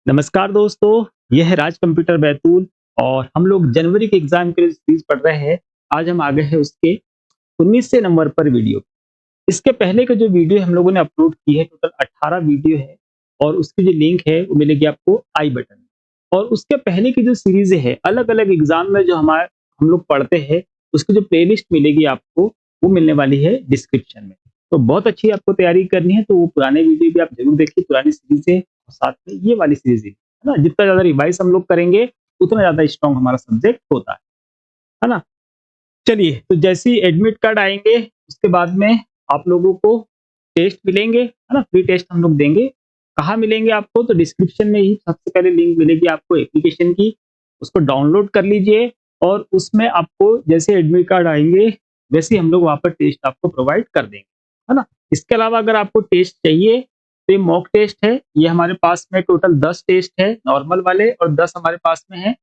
नमस्कार दोस्तों, यह है राज कंप्यूटर बैतूल और हम लोग जनवरी के एग्जाम के लिए सीरीज पढ़ रहे हैं। आज हम आ गए हैं उसके 19वें नंबर पर वीडियो। इसके पहले के जो वीडियो हम लोगों ने अपलोड की है, टोटल 18 वीडियो है और उसकी जो लिंक है वो मिलेगी आपको आई बटन में। और उसके पहले की जो सीरीज है, अलग अलग एग्जाम में जो हमारे हम लोग पढ़ते हैं, उसकी जो प्लेलिस्ट मिलेगी आपको, वो मिलने वाली है डिस्क्रिप्शन में। तो बहुत अच्छी आपको तैयारी करनी है तो वो पुराने वीडियो भी आप जरूर देखिए, पुरानी सीरीजें और साथ में ये वाली सीरीज है ना। जितना ज्यादा रिवाइज हम लोग करेंगे उतना ज्यादा स्ट्रॉन्ग हमारा सब्जेक्ट होता है ना। चलिए, तो जैसे ही एडमिट कार्ड आएंगे उसके बाद में आप लोगों को टेस्ट मिलेंगे, है ना। फ्री टेस्ट हम लोग देंगे। कहाँ मिलेंगे आपको? तो डिस्क्रिप्शन में ही सबसे पहले लिंक मिलेगी आपको एप्लीकेशन की। उसको डाउनलोड कर लीजिए और उसमें आपको जैसे एडमिट कार्ड आएंगे वैसे ही हम लोग वहाँ पर टेस्ट आपको प्रोवाइड कर देंगे, है ना। इसके अलावा अगर आपको टेस्ट चाहिए तो ये मॉक टेस्ट है। ये हमारे पास में टोटल 10 टेस्ट है नॉर्मल वाले और 10 हमारे पास में है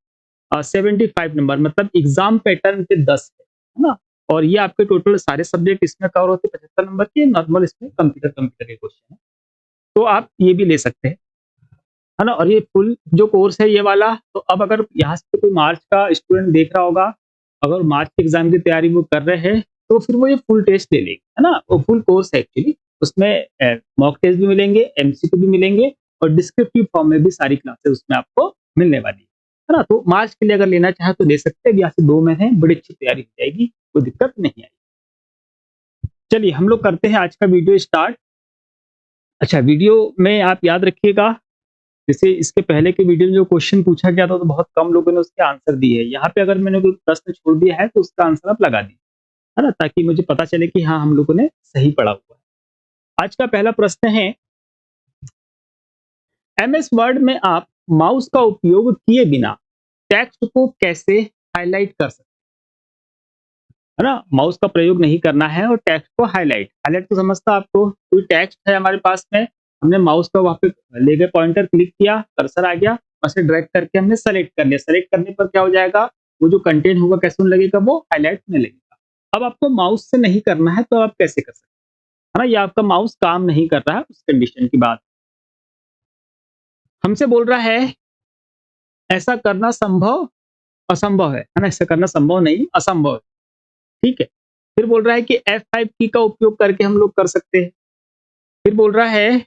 75 नंबर, मतलब एग्जाम पैटर्न के 10 है ना। और ये आपके टोटल सारे सब्जेक्ट इसमें कवर होते हैं 75 नंबर के। नॉर्मल इसमें कंप्यूटर कंप्यूटर के क्वेश्चन है, तो आप ये भी ले सकते हैं, है ना। और ये फुल जो कोर्स है ये वाला, तो अब अगर यहाँ से कोई मार्च का स्टूडेंट देख रहा होगा, अगर मार्च के एग्जाम की तैयारी वो कर रहे हैं तो फिर वो ये फुल टेस्ट ले लेंगे, है ना। वो फुल कोर्स है एक्चुअली। उसमें मॉक टेस्ट भी मिलेंगे, एमसीक्यू भी मिलेंगे और डिस्क्रिप्टिव फॉर्म में भी सारी क्लासेस उसमें आपको मिलने वाली है ना। तो मार्च के लिए अगर लेना चाहे तो ले सकते हैं। यहाँ से 2 महीने बड़ी अच्छी तैयारी हो जाएगी, कोई दिक्कत नहीं आएगी। चलिए हम लोग करते हैं आज का वीडियो स्टार्ट। अच्छा, वीडियो में आप याद रखिएगा, जैसे इसके पहले के वीडियो में जो क्वेश्चन पूछा गया था तो बहुत कम लोगों ने उसके आंसर दिए हैं। यहाँ पे अगर मैंने कोई प्रश्न छोड़ दिया है तो उसका आंसर आप लगा दीजिए, है ना, ताकि मुझे पता चले कि हाँ हम लोगों ने सही पढ़ा हुआ है। आज का पहला प्रश्न है, एमएस वर्ड में आप माउस का उपयोग किए बिना टेक्स्ट को कैसे हाईलाइट कर सकते हैं, है ना। माउस का प्रयोग नहीं करना है और टेक्स्ट को हाईलाइट हाईलाइट तो समझता आपको। कोई टेक्स्ट है हमारे पास में, हमने माउस का वहां पे ले गए, पॉइंटर क्लिक किया, कर्सर आ गया, वैसे ड्रैग करके हमने सेलेक्ट कर लिया। सेलेक्ट करने पर क्या हो जाएगा, वो जो कंटेंट होगा कैसे लगेगा, वो हाईलाइट होने लगेगा। अब आपको माउस से नहीं करना है तो आप कैसे कर सकते हैं, है ना। ये आपका माउस काम नहीं कर रहा है, उस कंडीशन की बात हमसे बोल रहा है। ऐसा करना संभव असंभव है ना। ऐसा करना संभव नहीं, असंभव है, ठीक है। फिर बोल रहा है कि F5 की का उपयोग करके हम लोग कर सकते हैं। फिर बोल रहा है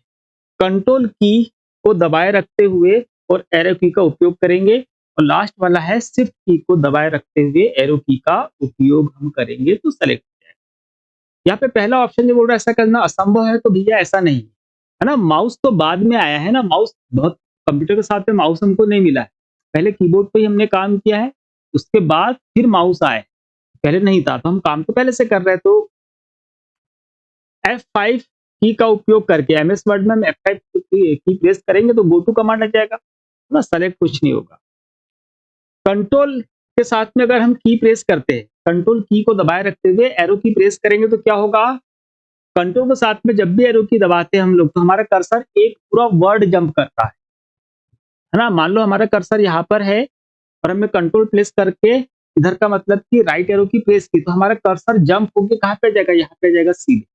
कंट्रोल की को दबाए रखते हुए और एरो की का उपयोग करेंगे। और लास्ट वाला है शिफ्ट की को दबाए रखते हुए एरो की का उपयोग हम करेंगे तो सेलेक्ट हो जाएगा। यहाँ पे पहला ऑप्शन जो बोल रहा है ऐसा करना असंभव है, तो भैया ऐसा नहीं है ना। माउस तो बाद में आया है ना, माउस बहुत कंप्यूटर के साथ में माउस हमको नहीं मिला है। पहले कीबोर्ड पे ही हमने काम किया है, उसके बाद फिर माउस आए, पहले नहीं था। तो हम काम तो पहले से कर रहे हैं। तो F5 की का उपयोग करके एमएस वर्ड में हम F5 की प्रेस करेंगे तो गो टू कमांड आ जाएगा ना, सेलेक्ट कुछ नहीं होगा। कंट्रोल के साथ में अगर हम की प्रेस करते हैं, कंट्रोल की को दबाए रखते हुए एरो की प्रेस करेंगे तो क्या होगा, कंट्रोल के साथ में जब भी एरो की दबाते हैं हम लोग तो हमारा कर्सर एक पूरा वर्ड जंप करता है ना। मान लो हमारा कर्सर यहाँ पर है और हमने कंट्रोल प्रेस करके इधर का मतलब कि राइट एरो की प्रेस की, तो हमारा कर्सर जंप होके कहाँ पे जाएगा, यहाँ पे जाएगा सीधे,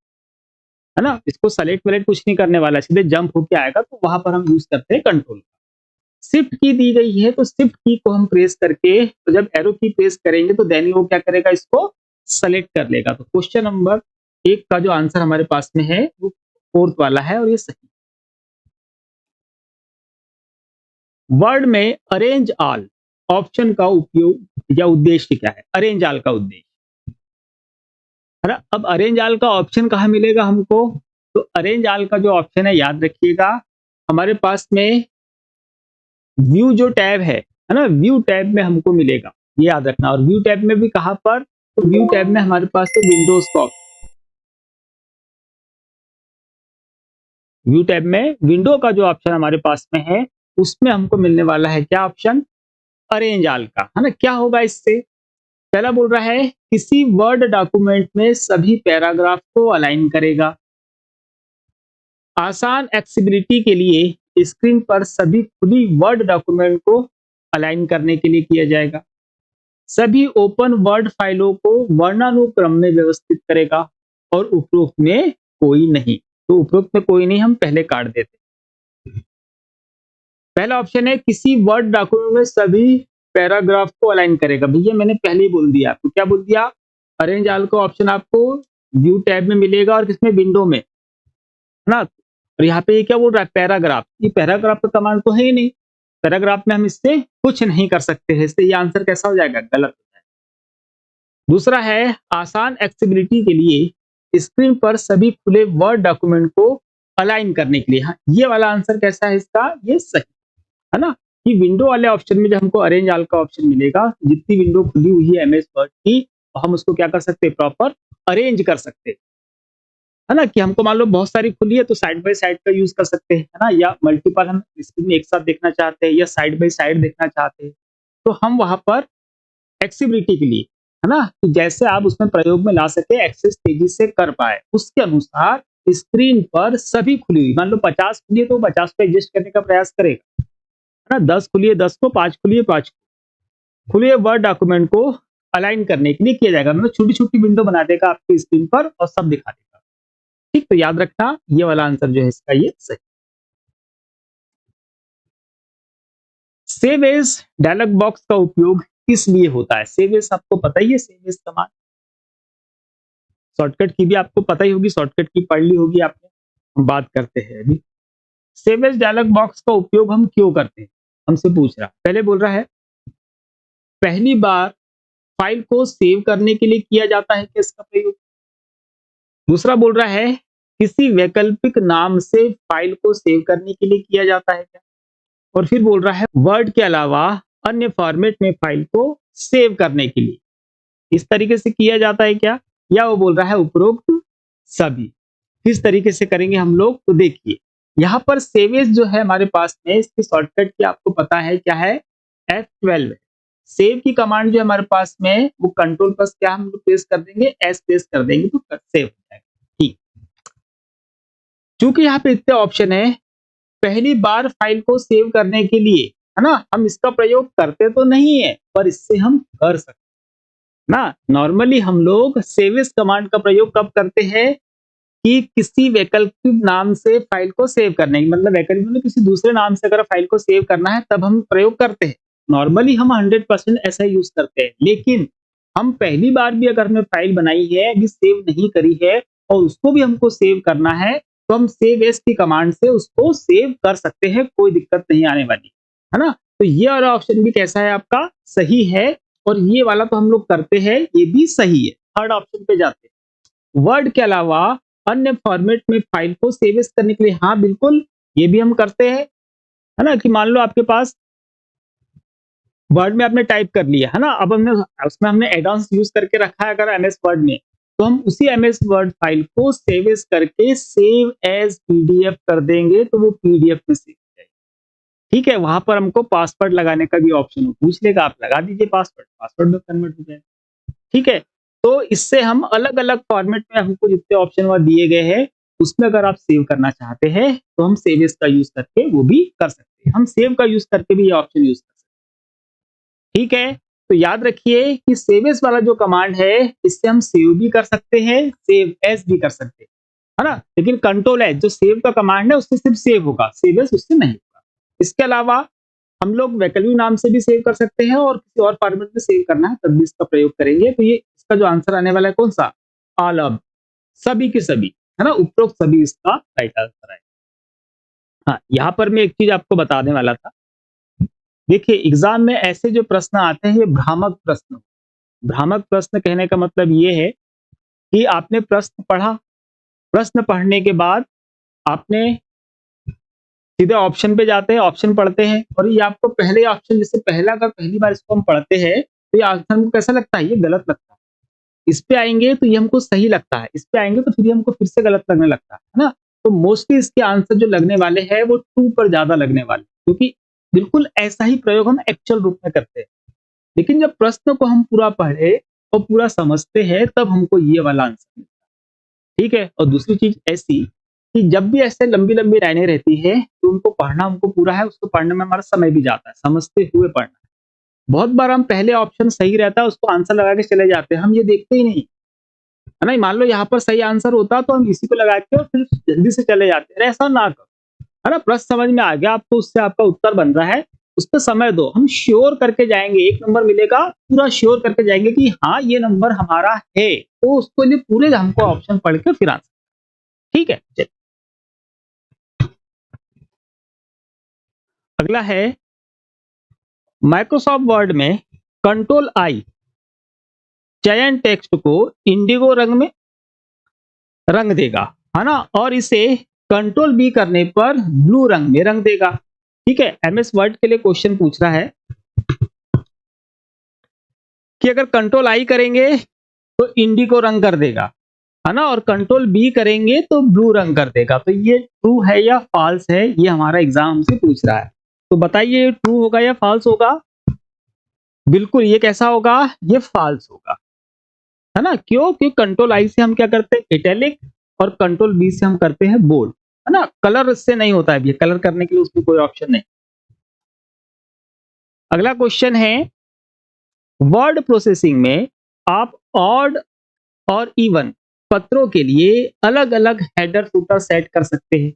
है ना। इसको सेलेक्ट वेलेक्ट कुछ नहीं करने वाला, सीधे जंप होके आएगा। तो वहां पर हम यूज करते हैं कंट्रोल। शिफ्ट की दी गई है तो शिफ्ट की को हम प्रेस करके, तो जब एरो की प्रेस करेंगे तो देन वो क्या करेगा, इसको सेलेक्ट कर लेगा। तो क्वेश्चन नंबर 1 का जो आंसर हमारे पास में है वो फोर्थ वाला है और ये सही। वर्ड में अरेंज ऑल ऑप्शन का उपयोग या उद्देश्य क्या है? अरेंज ऑल का उद्देश्य, है ना। अब अरेंज ऑल का ऑप्शन कहाँ मिलेगा हमको? तो अरेंज ऑल का जो ऑप्शन है याद रखिएगा, हमारे पास में व्यू जो टैब है ना, व्यू टैब में हमको मिलेगा, ये याद रखना। और व्यू टैब में भी कहां पर? तो व्यू टैब में हमारे पास है विंडोज का। व्यू टैब में विंडो का जो ऑप्शन हमारे पास में है उसमें हमको मिलने वाला है क्या ऑप्शन? अरेंज ऑल का, है ना। क्या होगा इससे? पहला बोल रहा है किसी वर्ड डॉक्यूमेंट में सभी पैराग्राफ को अलाइन करेगा। आसान एक्सेसिबिलिटी के लिए स्क्रीन पर सभी खुली वर्ड डॉक्यूमेंट को अलाइन करने के लिए किया जाएगा। सभी ओपन वर्ड फाइलों को वर्णानुक्रम में व्यवस्थित करेगा और उपरोक्त में कोई नहीं। तो उपरोक्त में कोई नहीं हम पहले काट देते। पहला ऑप्शन है किसी वर्ड डॉक्यूमेंट में सभी पैराग्राफ को अलाइन करेगा। भैया मैंने पहले ही बोल दिया आपको, क्या बोल दिया? अरेंज ऑल का ऑप्शन आपको व्यू टैब में मिलेगा और किसमें? विंडो में, है ना? और यहाँ पे ये क्या बोल रहा है? पैराग्राफ। ये पैराग्राफ का कमांड तो है ही नहीं, पैराग्राफ में हम इससे कुछ नहीं कर सकते हैं, इससे ये आंसर कैसा हो जाएगा? गलत हो जाएगा। दूसरा है आसान एक्सेसिबिलिटी के लिए स्क्रीन पर सभी खुले वर्ड डॉक्यूमेंट को अलाइन करने के लिए। हाँ, ये वाला आंसर कैसा है इसका? ये सही है ना, कि विंडो वाले ऑप्शन में जब हमको अरेंज ऑल का ऑप्शन मिलेगा, जितनी विंडो खुली हुई है एमएस वर्ड की, तो हम उसको क्या कर सकते हैं? प्रॉपर अरेंज कर सकते हैं, है ना? कि हमको मान लो बहुत सारी खुली है तो साइड बाय साइड का यूज कर सकते हैं, है ना? या मल्टीपल हम स्क्रीन में एक साथ देखना चाहते हैं या साइड बाय साइड देखना चाहते हैं, तो हम वहां पर एक्सेसिबिलिटी के लिए, है ना, कि जैसे आप उसमें प्रयोग में ला सके, एक्सेस तेजी से कर पाए, उसके अनुसार स्क्रीन पर सभी खुली हुई, मान लो 50 खुली है तो 50 को एडजस्ट करने का प्रयास करेगा, है ना? 10 खुली है 10 को, 5 खुली है 5 को, खुले वर्ड डॉक्यूमेंट को अलाइन करने के लिए किया जाएगा, मतलब छोटी छोटी विंडो बना देगा आपके स्क्रीन पर और सब दिखा देगा। ठीक, तो याद रखना ये वाला आंसर जो है इसका ये सही। सेव एज डायलॉग बॉक्स का उपयोग किस लिए होता है? सेव एज आपको पता ही है, सेव एज कमांड शॉर्टकट की भी आपको पता ही होगी, शॉर्टकट की पढ़ ली होगी आपने। हम बात करते हैं अभी सेव एज डायलॉग बॉक्स का उपयोग हम क्यों करते हैं, हमसे पूछ रहा। पहले बोल रहा है पहली बार फाइल को सेव करने के लिए किया जाता है क्या इसका प्रयोग? दूसरा बोल रहा है किसी वैकल्पिक नाम से फाइल को सेव करने के लिए किया जाता है क्या? और फिर बोल रहा है वर्ड के अलावा अन्य फॉर्मेट में फाइल को सेव करने के लिए इस तरीके से किया जाता है क्या? या वो बोल रहा है उपरोक्त सभी। किस तरीके से करेंगे हम लोग? तो देखिए यहाँ पर सेवेज जो है हमारे पास में, इसकी शॉर्टकट की आपको पता है क्या है? F12 है। सेव की कमांड जो हमारे पास में वो कंट्रोल प्लस क्या हम लोग प्रेस कर देंगे? एस प्रेस कर देंगे तो सेव हो जाएगा। ठीक, चूंकि यहाँ पे इतने ऑप्शन है, पहली बार फाइल को सेव करने के लिए, है ना, हम इसका प्रयोग करते तो नहीं है पर इससे हम कर सकते ना। नॉर्मली हम लोग सेव एज कमांड का प्रयोग कब करते हैं? कि किसी वैकल्पिक नाम से फाइल को सेव करने की, मतलब वैकल्पिक में किसी दूसरे नाम से अगर फाइल को सेव करना है तब हम प्रयोग करते हैं। नॉर्मली हम 100% ऐसा यूज करते हैं, लेकिन हम पहली बार भी अगर हमने फाइल बनाई है, अभी सेव नहीं करी है और उसको भी हमको सेव करना है, तो हम सेव एज की कमांड से उसको सेव कर सकते हैं, कोई दिक्कत नहीं आने वाली, है ना? तो ये वाला ऑप्शन भी कैसा है आपका? सही है। और ये वाला तो हम लोग करते हैं, ये भी सही है। थर्ड ऑप्शन पे जाते हैं, वर्ड के अलावा अन्य फॉर्मेट में फाइल को सेव करने के लिए। हाँ बिल्कुल, ये भी हम करते हैं, है ना, कि मान लो आपके पास वर्ड में आपने टाइप कर लिया, है ना, अब हमने उसमें हमने एडवांस यूज करके रखा है अगर एमएस वर्ड में, तो हम उसी एमएस वर्ड फाइल को सेव एज करके सेव एज पीडीएफ कर देंगे तो वो पीडीएफ में सेव हो जाएगी। ठीक है, वहां पर हमको पासवर्ड लगाने का भी ऑप्शन पूछ लेगा, आप लगा दीजिए पासवर्ड, पासवर्ड में कन्वर्ट हो जाएगा। ठीक है, तो इससे हम अलग अलग फॉर्मेट में हमको जितने ऑप्शन वहां दिए गए हैं उसमें अगर आप सेव करना चाहते हैं तो हम सेव एज का यूज करके वो भी कर सकते हैं, हम सेव का यूज करके भी ये ऑप्शन यूज कर सकते हैं। ठीक है, तो याद रखिए कि सेव एज वाला जो कमांड है इससे हम सेव भी कर सकते हैं, सेव एज भी कर सकते हैं, है ना, लेकिन कंट्रोल एज जो सेव का कमांड है उससे सिर्फ सेव होगा, सेव एज उससे नहीं होगा। इसके अलावा हम लोग वैकल्पिक नाम से भी सेव कर सकते हैं और किसी और फॉर्मेट में सेव करना है तब भी इसका प्रयोग करेंगे। तो ये इसका जो आंसर आने वाला है कौन सा? ऑल ऑफ, सभी के सभी, है ना, उपरोक्त सभी इसका राइट आंसर है। हाँ, यहाँ पर मैं एक चीज आपको बताने वाला था। देखिए एग्जाम में ऐसे जो प्रश्न आते हैं ये भ्रामक प्रश्न। भ्रामक प्रश्न कहने का मतलब ये है कि आपने प्रश्न पढ़ा, प्रश्न पढ़ने के बाद आपने सीधे ऑप्शन पे जाते हैं, ऑप्शन पढ़ते हैं और ये आपको पहले ऑप्शन, जैसे पहला अगर पहली बार इसको हम पढ़ते हैं तो ये आंसर हमको कैसा लगता है? ये गलत लगता है। इस पे आएंगे तो ये हमको सही लगता है, इस पे आएंगे तो फिर ये हमको फिर से गलत लगने लगता है ना। तो मोस्टली इसके आंसर जो लगने वाले हैं वो 2 पर ज्यादा लगने वाले, क्योंकि बिल्कुल ऐसा ही प्रयोग हम एक्चुअल रूप में करते हैं। लेकिन जब प्रश्न को हम पूरा पढ़े और पूरा समझते हैं तब हमको ये वाला आंसर मिलता है। ठीक है, और दूसरी चीज ऐसी कि जब भी ऐसे लंबी लंबी लाइनें रहती है तो उनको पढ़ना हमको पूरा है, उसको पढ़ने में हमारा समय भी जाता है, समझते हुए पढ़ना। बहुत बार हम पहले ऑप्शन सही रहता है उसको आंसर लगा के चले जाते हैं, हम ये देखते ही नहीं, है ना। मान लो यहाँ पर सही आंसर होता तो हम इसी को लगा के और फिर जल्दी से चले जाते हैं, ऐसा ना करो। है ना, प्रश्न समझ में आ गया आपको, उससे आपका उत्तर बन रहा है, उस पर समय दो, हम श्योर करके जाएंगे, एक नंबर मिलेगा पूरा श्योर करके जाएंगे कि हाँ ये नंबर हमारा है, तो उसको लिए पूरे हमको ऑप्शन पढ़ के फिर आंसर, ठीक है। चलिए अगला है, माइक्रोसॉफ्ट वर्ड में कंट्रोल आई चयन टेक्स्ट को इंडिगो रंग में रंग देगा, है ना, और इसे कंट्रोल बी करने पर ब्लू रंग में रंग देगा। ठीक है, एमएस वर्ड के लिए क्वेश्चन पूछ रहा है कि अगर कंट्रोल आई करेंगे तो इंडिगो रंग कर देगा, है ना, और कंट्रोल बी करेंगे तो ब्लू रंग कर देगा। तो ये ट्रू है या फॉल्स है, ये हमारा एग्जाम से पूछ रहा है। तो बताइए ट्रू होगा या फॉल्स होगा? बिल्कुल, ये कैसा होगा, ये फॉल्स होगा, है ना, क्यों? क्योंकि कंट्रोल आई से हम क्या करते हैं, इटैलिक, और कंट्रोल बी से हम करते हैं बोल्ड, है ना, कलर इससे नहीं होता है, कलर करने के लिए उसमें कोई ऑप्शन नहीं। अगला क्वेश्चन है, वर्ड प्रोसेसिंग में आप ऑड और इवन पत्रों के लिए अलग अलग हेडर फुटर सेट कर सकते हैं।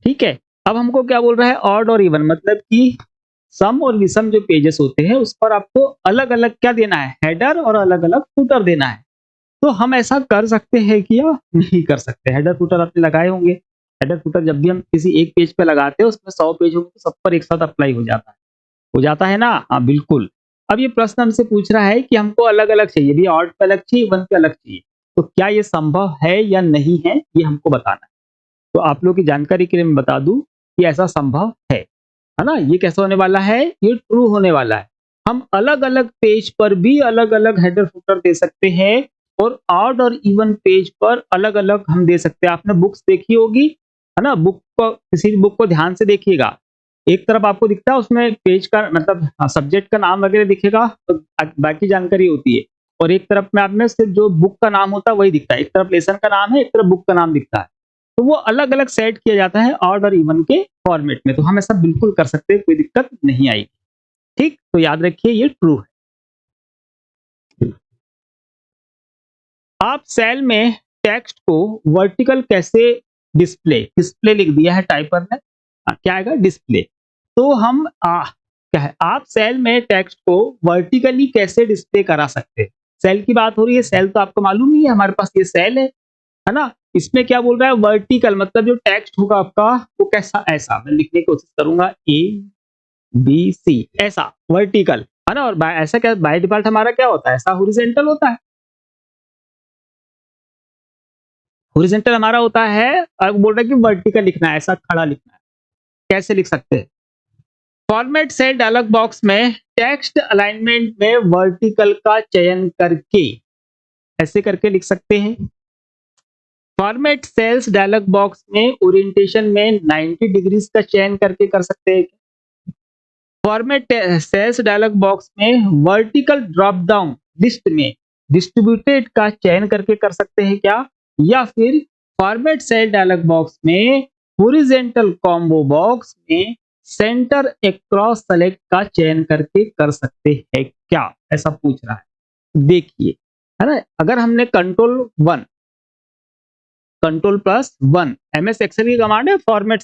ठीक है, अब हमको क्या बोल रहा है, ऑड और इवन, मतलब कि सम और विषम जो पेजेस होते हैं उस पर आपको अलग अलग क्या देना है, हेडर और अलग अलग फुटर देना है। तो हम ऐसा कर सकते हैं कि या नहीं कर सकते? हेडर फुटर आपने लगाए होंगे, हेडर फुटर जब भी हम किसी एक पेज पे लगाते हैं उसमें 100 पेज होंगे तो सब पर एक साथ अप्लाई हो जाता है ना, हाँ बिल्कुल। अब ये प्रश्न हमसे पूछ रहा है कि हमको अलग अलग चाहिए, भी ऑड पे अलग चाहिए, इवन पे अलग चाहिए, तो क्या ये संभव है या नहीं है, ये हमको बताना है। तो आप लोगों की जानकारी के लिए मैं बता दूं कि ऐसा संभव है ना। ये कैसा होने वाला है, ये ट्रू होने वाला है। हम अलग अलग पेज पर भी अलग अलग हेडर फुटर दे सकते हैं, और ऑड और इवन पेज पर अलग अलग हम दे सकते हैं। आपने बुक्स देखी होगी, है ना, बुक को, किसी भी बुक को ध्यान से देखिएगा, एक तरफ आपको दिखता है उसमें पेज का मतलब सब्जेक्ट का नाम वगैरह दिखेगा, तो बाकी जानकारी होती है, और एक तरफ में आप में सिर्फ जो बुक का नाम होता है वही दिखता है, एक तरफ लेसन का नाम है, एक तरफ बुक का नाम दिखता है, तो वो अलग अलग सेट किया जाता है ऑड और इवन के फॉर्मेट में। तो हम ऐसा बिल्कुल कर सकते हैं, कोई दिक्कत नहीं आएगी। ठीक, तो याद रखिए ये ट्रू है। आप सेल में टेक्स्ट को वर्टिकल कैसे डिस्प्ले, डिस्प्ले लिख दिया है टाइपर ने, क्या आएगा, डिस्प्ले। तो हम क्या है, आप सेल में टेक्स्ट को वर्टिकली कैसे डिस्प्ले करा सकते हैं? सेल की बात हो रही है, सेल तो आपको मालूम ही है, हमारे पास ये सेल है ना। इसमें क्या बोल रहा है, वर्टिकल, मतलब जो टेक्स्ट होगा आपका वो कैसा, ऐसा मैं लिखने की कोशिश करूंगा, ए बी सी, ऐसा वर्टिकल, है ना। और ऐसा क्या बाय डिफॉल्ट हमारा क्या होता है, ऐसा हॉरिजॉन्टल होता है, हॉरिजॉन्टल हमारा होता है, और बोल रहा है कि वर्टिकल लिखना है, ऐसा खड़ा लिखना है। कैसे लिख सकते हैं? फॉर्मेट सेल डायलॉग बॉक्स में टेक्स्ट अलाइनमेंट में वर्टिकल का चयन करके ऐसे करके लिख सकते हैं। फॉर्मेट सेल्स डायलॉग बॉक्स में ओरिएंटेशन में 90 डिग्रीज का चयन करके कर सकते हैं। फॉर्मेट सेल्स डायलॉग बॉक्स में वर्टिकल ड्रॉप डाउन लिस्ट में डिस्ट्रीब्यूटेड का चयन करके कर सकते हैं क्या? या फिर फॉर्मेट सेल डायलॉग बॉक्स में हॉरिजॉन्टल कॉम्बो बॉक्स में सेंटर अक्रॉस सेलेक्ट का चयन करके कर सकते हैं क्या, ऐसा पूछ रहा है। देखिए, है ना, अगर हमने कंट्रोल+1 एमएस एक्सेल की कमांड है, फॉर्मेट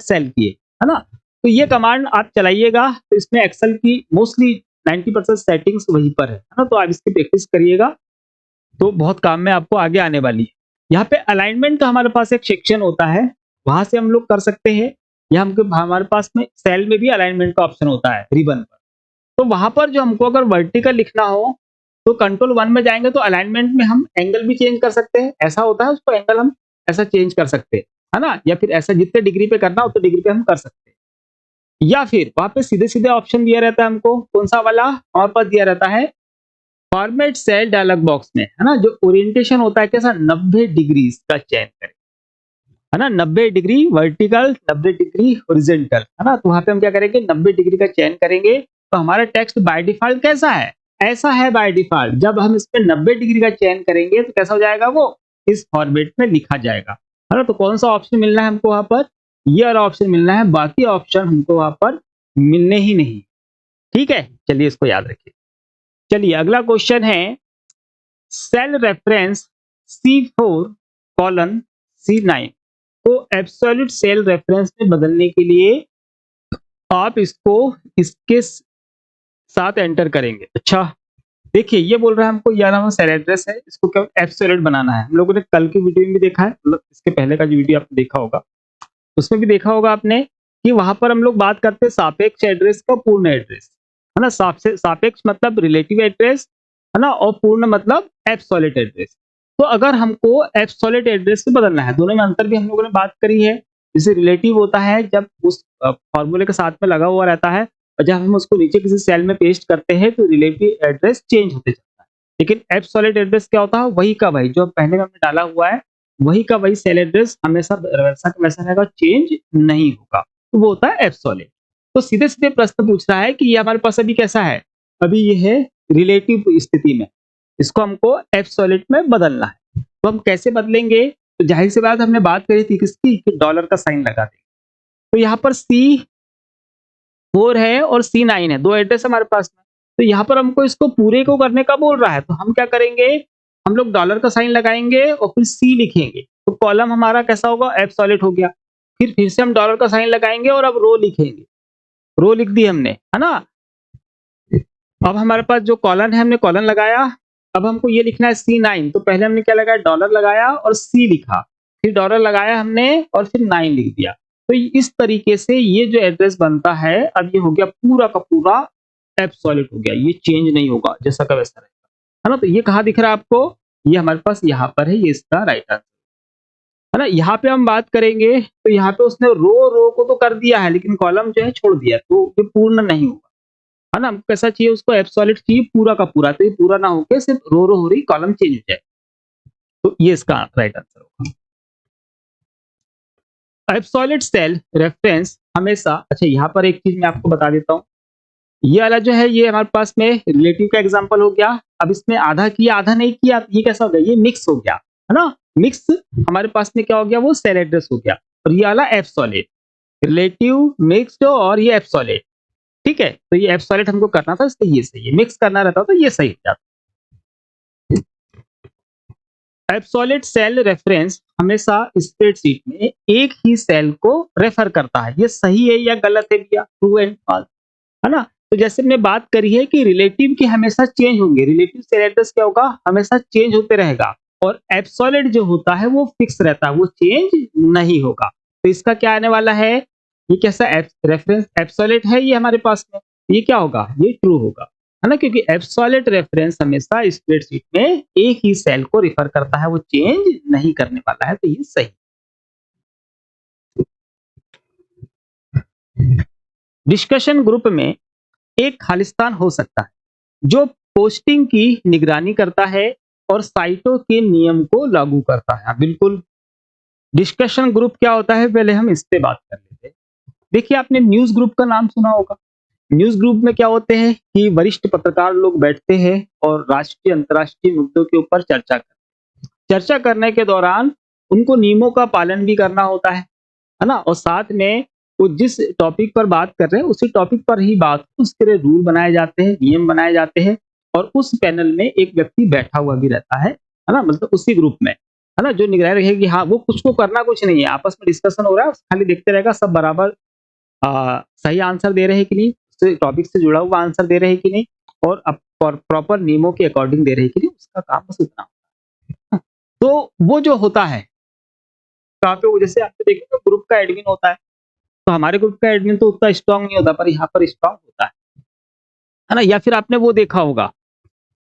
सेल की है ना, तो ये कमांड आप चलाइएगा, तो इसमें एक्सेल की मोस्टली 90% सेटिंग्स वहीं पर है ना, तो आप इसकी प्रैक्टिस करिएगा, तो बहुत काम में आपको आगे आने वाली है। यहाँ पे अलाइनमेंट का हमारे पास एक सेक्शन होता है, वहां से हम लोग कर सकते हैं, या हमको हमारे पास में सेल में भी अलाइनमेंट का ऑप्शन होता है रिबन पर, तो वहां पर जो हमको अगर वर्टिकल लिखना हो तो कंट्रोल 1 में जाएंगे, तो अलाइनमेंट में हम एंगल भी चेंज कर सकते हैं, ऐसा होता है, उसको एंगल हम ऐसा चेंज कर सकते हैं, है ना, या फिर ऐसा जितने डिग्री पे करना उतने डिग्री पे हम कर सकते हैं। या फिर वहां पे सीधे सीधे ऑप्शन दिया रहता है हमको, कौन सा वाला हमारे पास दिया रहता है, फॉर्मेट सेल डायलॉग बॉक्स में, है ना, जो ओरिएंटेशन होता है कैसा, 90 डिग्री का चयन करें, है ना, 90 डिग्री वर्टिकल, 90 डिग्री हॉरिजॉन्टल, है ना, तो वहां पे हम क्या करेंगे, 90 डिग्री का चयन करेंगे, तो हमारा टेक्स्ट बाय डिफॉल्ट कैसा है, ऐसा है बाय डिफॉल्ट। जब हम इस पे 90 डिग्री का चयन करेंगे तो कैसा हो जाएगा, वो इस फॉर्मेट में लिखा जाएगा, है ना। तो कौन सा ऑप्शन मिलना है हमको वहां पर, ये वाला ऑप्शन मिलना है, बाकी ऑप्शन हमको वहां पर मिलने ही नहीं। ठीक है, चलिए इसको याद रखिए। चलिए अगला क्वेश्चन है, सेल रेफरेंस C4:C9 को एब्सोल्यूट सेल रेफरेंस में बदलने के लिए आप इसको इसके साथ एंटर करेंगे। अच्छा, देखिए ये बोल रहा है हमको यह नाम सेल एड्रेस है, इसको क्या एब्सोल्यूट बनाना है। हम लोगों ने कल की वीडियो में भी देखा है, मतलब इसके पहले का जो वीडियो आपने देखा होगा उसमें भी देखा होगा आपने कि वहां पर हम लोग बात करते हैं सापेक्ष एड्रेस का पूर्ण एड्रेस, है ना। सापेक्ष मतलब रिलेटिव एड्रेस, है ना, और पूर्ण मतलब एब्सोल्यूट एड्रेस। तो अगर हमको एब्सोल्यूट एड्रेस से बदलना है, दोनों में अंतर भी हम लोगों ने बात करी है। जैसे रिलेटिव होता है जब उस फॉर्मूले के साथ में लगा हुआ रहता है, और जब हम उसको नीचे किसी सेल में पेस्ट करते हैं तो रिलेटिव एड्रेस चेंज होते जाता है। लेकिन एब्सोल्यूट एड्रेस क्या होता है, वही का वही जो पहले हमने डाला हुआ है वही का वही सेल एड्रेस हमेशा वैसा का वैसा रहेगा, चेंज नहीं होगा, तो वो होता है एब्सोल्यूट। तो सीधे सीधे प्रश्न पूछ रहा है कि ये हमारे पास अभी कैसा है, अभी ये है रिलेटिव स्थिति में, इसको हमको एब्सोल्यूट में बदलना है। तो हम कैसे बदलेंगे, तो जाहिर सी बात हमने बात करी थी किसकी, कि डॉलर का साइन लगा देंगे। तो यहाँ पर C4 है और C9 है, दो एड्रेस हमारे पास में। तो यहाँ पर हमको इसको पूरे को करने का बोल रहा है, तो हम क्या करेंगे, हम लोग डॉलर का साइन लगाएंगे और फिर C लिखेंगे, तो कॉलम हमारा कैसा होगा, एब्सोल्यूट हो गया। फिर से हम डॉलर का साइन लगाएंगे और अब रो लिखेंगे, रो लिख दी हमने, है ना। अब हमारे पास जो कॉलन है हमने कॉलन लगाया, अब हमको ये लिखना है C9, तो पहले हमने क्या लगाया, डॉलर लगाया और C लिखा, फिर डॉलर लगाया हमने और फिर 9 लिख दिया। तो इस तरीके से ये जो एड्रेस बनता है, अब ये हो गया पूरा का पूरा एब्सोल्यूट हो गया, ये चेंज नहीं होगा, जैसा का वैसा रहेगा, है ना। तो ये कहाँ दिख रहा है आपको, ये हमारे पास यहाँ पर है, ये इसका राइट आंसर, है ना। यहाँ पे हम बात करेंगे तो यहाँ पे उसने रो रो को तो कर दिया है लेकिन कॉलम जो है छोड़ दिया, तो ये पूर्ण नहीं होगा, है ना। हमको कैसा चाहिए, उसको एब्सोल्यूट चाहिए पूरा का पूरा, तो ये पूरा ना होके सिर्फ रो रो हो रही, कॉलम चेंज हो जाए, तो ये इसका राइट आंसर होगा। एब्सोल्यूट सेल रेफरेंस हमेशा, अच्छा यहाँ पर एक चीज मैं आपको बता देता हूँ, ये वाला जो है ये हमारे पास में रिलेटिव का एग्जांपल हो गया। अब इसमें आधा किया आधा नहीं किया, ये कैसा हो गया, ये मिक्स हो गया, है ना। मिक्स हमारे पास में क्या हो गया, वो सेल एड्रेस हो गया, और ये वाला एब्सोल्यूट, रिलेटिव, मिक्स्ड और ये एब्सोल्यूट, ठीक है। तो ये एब्सोल्यूट हमको करना था, इसलिए ये सही है, मिक्स करना रहता तो ये सही हो जाता। एब्सोल्यूट सेल रेफरेंस हमेशा स्प्रेडशीट में एक ही सेल को रेफर करता है, ये सही है या गलत है भैया, ट्रू एंड फॉल्स, है ना। तो जैसे हमने बात करी है कि रिलेटिव के हमेशा चेंज होंगे, रिलेटिव सेल एड्रेस क्या होगा, हमेशा चेंज होते रहेगा, और एब्सोल्यूट जो होता है वो फिक्स रहता है, वो चेंज नहीं होगा। तो इसका क्या आने वाला है, ये कैसा रेफरेंस एब्सोल्यूट है ये हमारे पास में, ये क्या होगा, ये ट्रू होगा, है ना, क्योंकि एब्सोल्यूट रेफरेंस हमेशा स्प्रेडशीट में एक ही सेल को रिफर करता है, वो चेंज नहीं करने वाला है, तो ये सही। डिस्कशन ग्रुप में एक खालिस्तान हो सकता है जो पोस्टिंग की निगरानी करता है और साइटों के नियम को लागू करता है। हाँ, बिल्कुल। डिस्कशन ग्रुप क्या होता है, पहले हम इस पे बात कर लेते हैं। देखिए आपने न्यूज ग्रुप का नाम सुना होगा। न्यूज ग्रुप में क्या होते हैं कि वरिष्ठ पत्रकार लोग बैठते हैं और राष्ट्रीय अंतर्राष्ट्रीय मुद्दों के ऊपर चर्चा करते हैं। चर्चा करने के दौरान उनको नियमों का पालन भी करना होता है ना, और साथ में वो जिस टॉपिक पर बात कर रहे हैं उसी टॉपिक पर ही बात, उसके लिए रूल बनाए जाते हैं, नियम बनाए जाते हैं, और उस पैनल में एक व्यक्ति बैठा हुआ भी रहता है ना, मतलब उसी ग्रुप में, है ना, जो निगरानी रखेगी कि हाँ वो कुछ को करना कुछ नहीं है, आपस में डिस्कशन हो रहा है, खाली देखते रहेगा सब बराबर सही आंसर दे रहे हैं कि नहीं, टॉपिक से जुड़ा हुआ आंसर दे रहे हैं कि नहीं, और प्रॉपर नियमों के अकॉर्डिंग दे रहे हैं कि नहीं, उसका काम बस उतना होता है। तो वो जो होता है कहाँ पे, वो जैसे आपने देखा तो ग्रुप का एडमिन होता है, तो हमारे ग्रुप का एडमिन तो उतना स्ट्रांग नहीं होता, पर यहाँ पर स्ट्रांग होता है ना। या फिर आपने वो देखा होगा,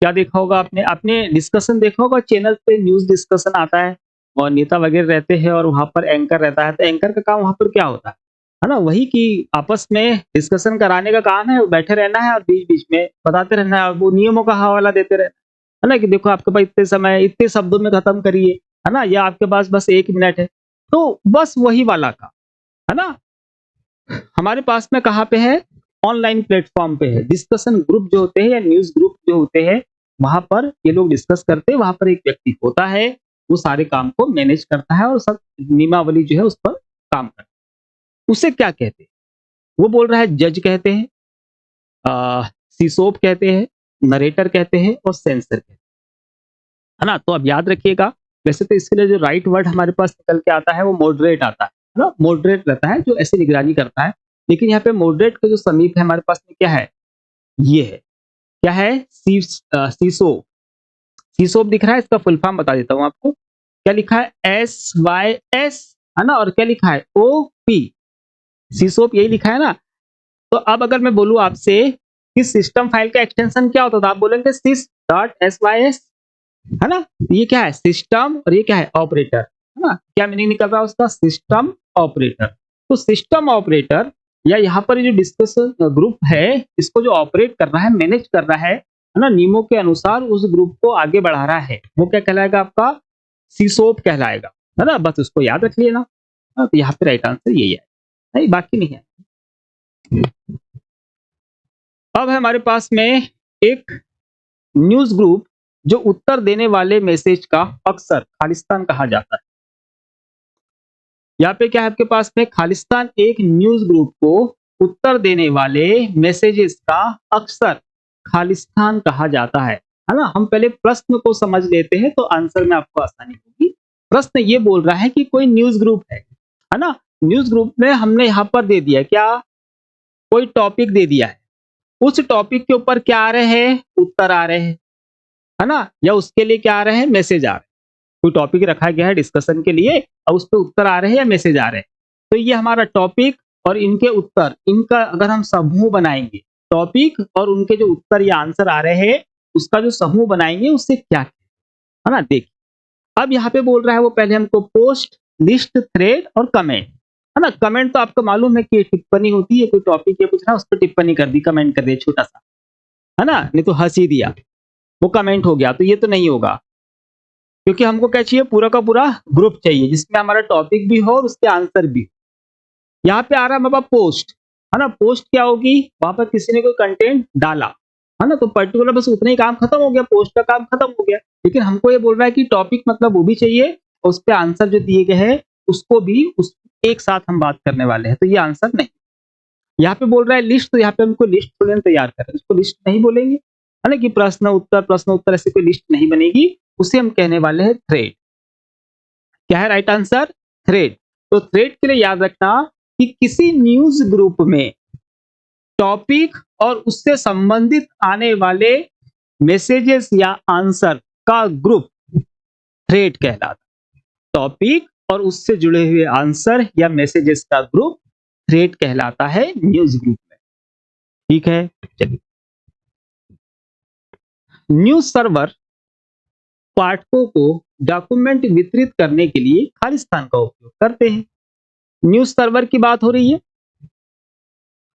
क्या देखा होगा आपने, आपने डिस्कशन देखा होगा, चैनल पे न्यूज डिस्कशन आता है और नेता वगैरह रहते हैं और वहां पर एंकर रहता है, तो एंकर का काम वहां पर क्या होता है ना, वही कि आपस में डिस्कशन कराने का काम है, बैठे रहना है और बीच बीच में बताते रहना है, और वो नियमों का हवाला देते रहना है ना, कि देखो आपके पास इतने समय, इतने शब्दों में खत्म करिए, है ना, या आपके पास बस 1 मिनट है, तो बस वही वाला का, है ना। हमारे पास में कहाँ पे है, ऑनलाइन प्लेटफॉर्म पे है। डिस्कशन ग्रुप जो होते हैं या न्यूज ग्रुप जो होते हैं, वहां पर ये लोग डिस्कस करते हैं, वहां पर एक व्यक्ति होता है, वो सारे काम को मैनेज करता है और सब नियमावली जो है उस पर काम करता है। उसे क्या कहते हैं, वो बोल रहा है जज कहते हैं, सीसोप कहते हैं, नरेटर कहते हैं और सेंसर कहते हैं, है ना। तो अब याद रखिएगा वैसे तो इसके लिए जो राइट वर्ड हमारे पास निकल के आता है वो मॉडरेट आता है ना, मॉडरेट रहता है जो ऐसी निगरानी करता है। लेकिन यहाँ पे मॉडरेट का जो समीप है हमारे पास में क्या है, ये है, क्या है, सीसोप। सीसोप दिख रहा है, इसका फुल फॉर्म बता देता हूँ आपको। क्या लिखा है, SYS, है ना, और क्या लिखा है, OP। सीसोप यही लिखा है ना। तो अब अगर मैं बोलूँ आपसे कि सिस्टम फाइल का एक्सटेंशन क्या होता था, आप बोलेंगे sys डॉट SYS, है ना। ये क्या है, सिस्टम, और ये क्या है, ऑपरेटर, है ना। क्या मीनिंग निकल रहा है उसका, सिस्टम ऑपरेटर। तो सिस्टम ऑपरेटर या यहाँ पर जो डिस्कस ग्रुप है, इसको जो ऑपरेट कर रहा है, मैनेज कर रहा है ना, नियमों के अनुसार उस ग्रुप को आगे बढ़ा रहा है, वो क्या कहलाएगा, आपका सीसोप कहलाएगा, है ना। बस उसको याद रख लेना। हाँ, तो यहाँ पे राइट आंसर यही है, नहीं बाकी नहीं है। अब है हमारे पास में एक न्यूज ग्रुप जो उत्तर देने वाले मैसेज का अक्सर खालिस्तान कहा जाता है। यहाँ पे क्या है आपके पास में, खालिस्तान एक न्यूज ग्रुप को उत्तर देने वाले मैसेजेस का अक्सर खालिस्तान कहा जाता है ना। हम पहले प्रश्न को समझ लेते हैं तो आंसर में आपको आसानी होगी। प्रश्न ये बोल रहा है कि कोई न्यूज ग्रुप है ना। न्यूज ग्रुप में हमने यहाँ पर दे दिया क्या, कोई टॉपिक दे दिया है, उस टॉपिक के ऊपर क्या आ रहे हैं, उत्तर आ रहे हैं, है ना, या उसके लिए क्या आ रहे हैं, मैसेज आ रहे हैं। कोई टॉपिक रखा गया है डिस्कशन के लिए और उस पर उत्तर आ रहे हैं या मैसेज आ रहे हैं। तो ये हमारा टॉपिक और इनके उत्तर, इनका अगर हम समूह बनाएंगे, टॉपिक और उनके जो उत्तर या आंसर आ रहे हैं उसका जो समूह बनाएंगे, उससे क्या है ना। देखिए अब यहाँ पे बोल रहा है वो, पहले हमको पोस्ट, लिस्ट, थ्रेड और कमेंट, है ना। कमेंट तो आपको मालूम है कि टिप्पणी होती है, कोई टॉपिक या कुछ ना, उस पर टिप्पणी कर दी, कमेंट कर दिया छोटा सा, है ना, नहीं तो हंस ही दिया, वो कमेंट हो गया। तो ये तो नहीं होगा, क्योंकि हमको क्या चाहिए, पूरा का पूरा ग्रुप चाहिए जिसमें हमारा टॉपिक भी हो और उसके आंसर भी। यहाँ पे आ रहा है हमारे पास पोस्ट, है ना। पोस्ट क्या होगी, वहां पर किसी ने कोई कंटेंट डाला, है ना, तो पर्टिकुलर बस उतना ही काम खत्म हो गया, पोस्ट का काम खत्म हो गया। लेकिन हमको ये बोल रहा है कि टॉपिक मतलब वो भी चाहिए और उस पर आंसर जो दिए गए हैं उसको भी उस एक साथ हम बात करने वाले हैं, तो ये आंसर नहीं। यहाँ पे बोल रहा है लिस्ट, तो यहाँ पे हमको लिस्ट थोड़ी ना तैयार कर रहे हैं, उसको लिस्ट नहीं बोलेंगे, है ना, कि प्रश्न उत्तर ऐसे कोई लिस्ट नहीं बनेगी, उसे हम कहने वाले हैं थ्रेड। क्या है राइट आंसर, थ्रेड। तो थ्रेड के लिए याद रखना कि किसी न्यूज ग्रुप में टॉपिक और उससे संबंधित आने वाले मैसेजेस या आंसर का ग्रुप थ्रेड कहलाता है। टॉपिक और उससे जुड़े हुए आंसर या मैसेजेस का ग्रुप थ्रेड कहलाता है न्यूज ग्रुप में। ठीक है, चलिए। न्यूज सर्वर पाठकों को डॉक्यूमेंट वितरित करने के लिए खालिस्तान का उपयोग करते हैं। न्यूज सर्वर की बात हो रही है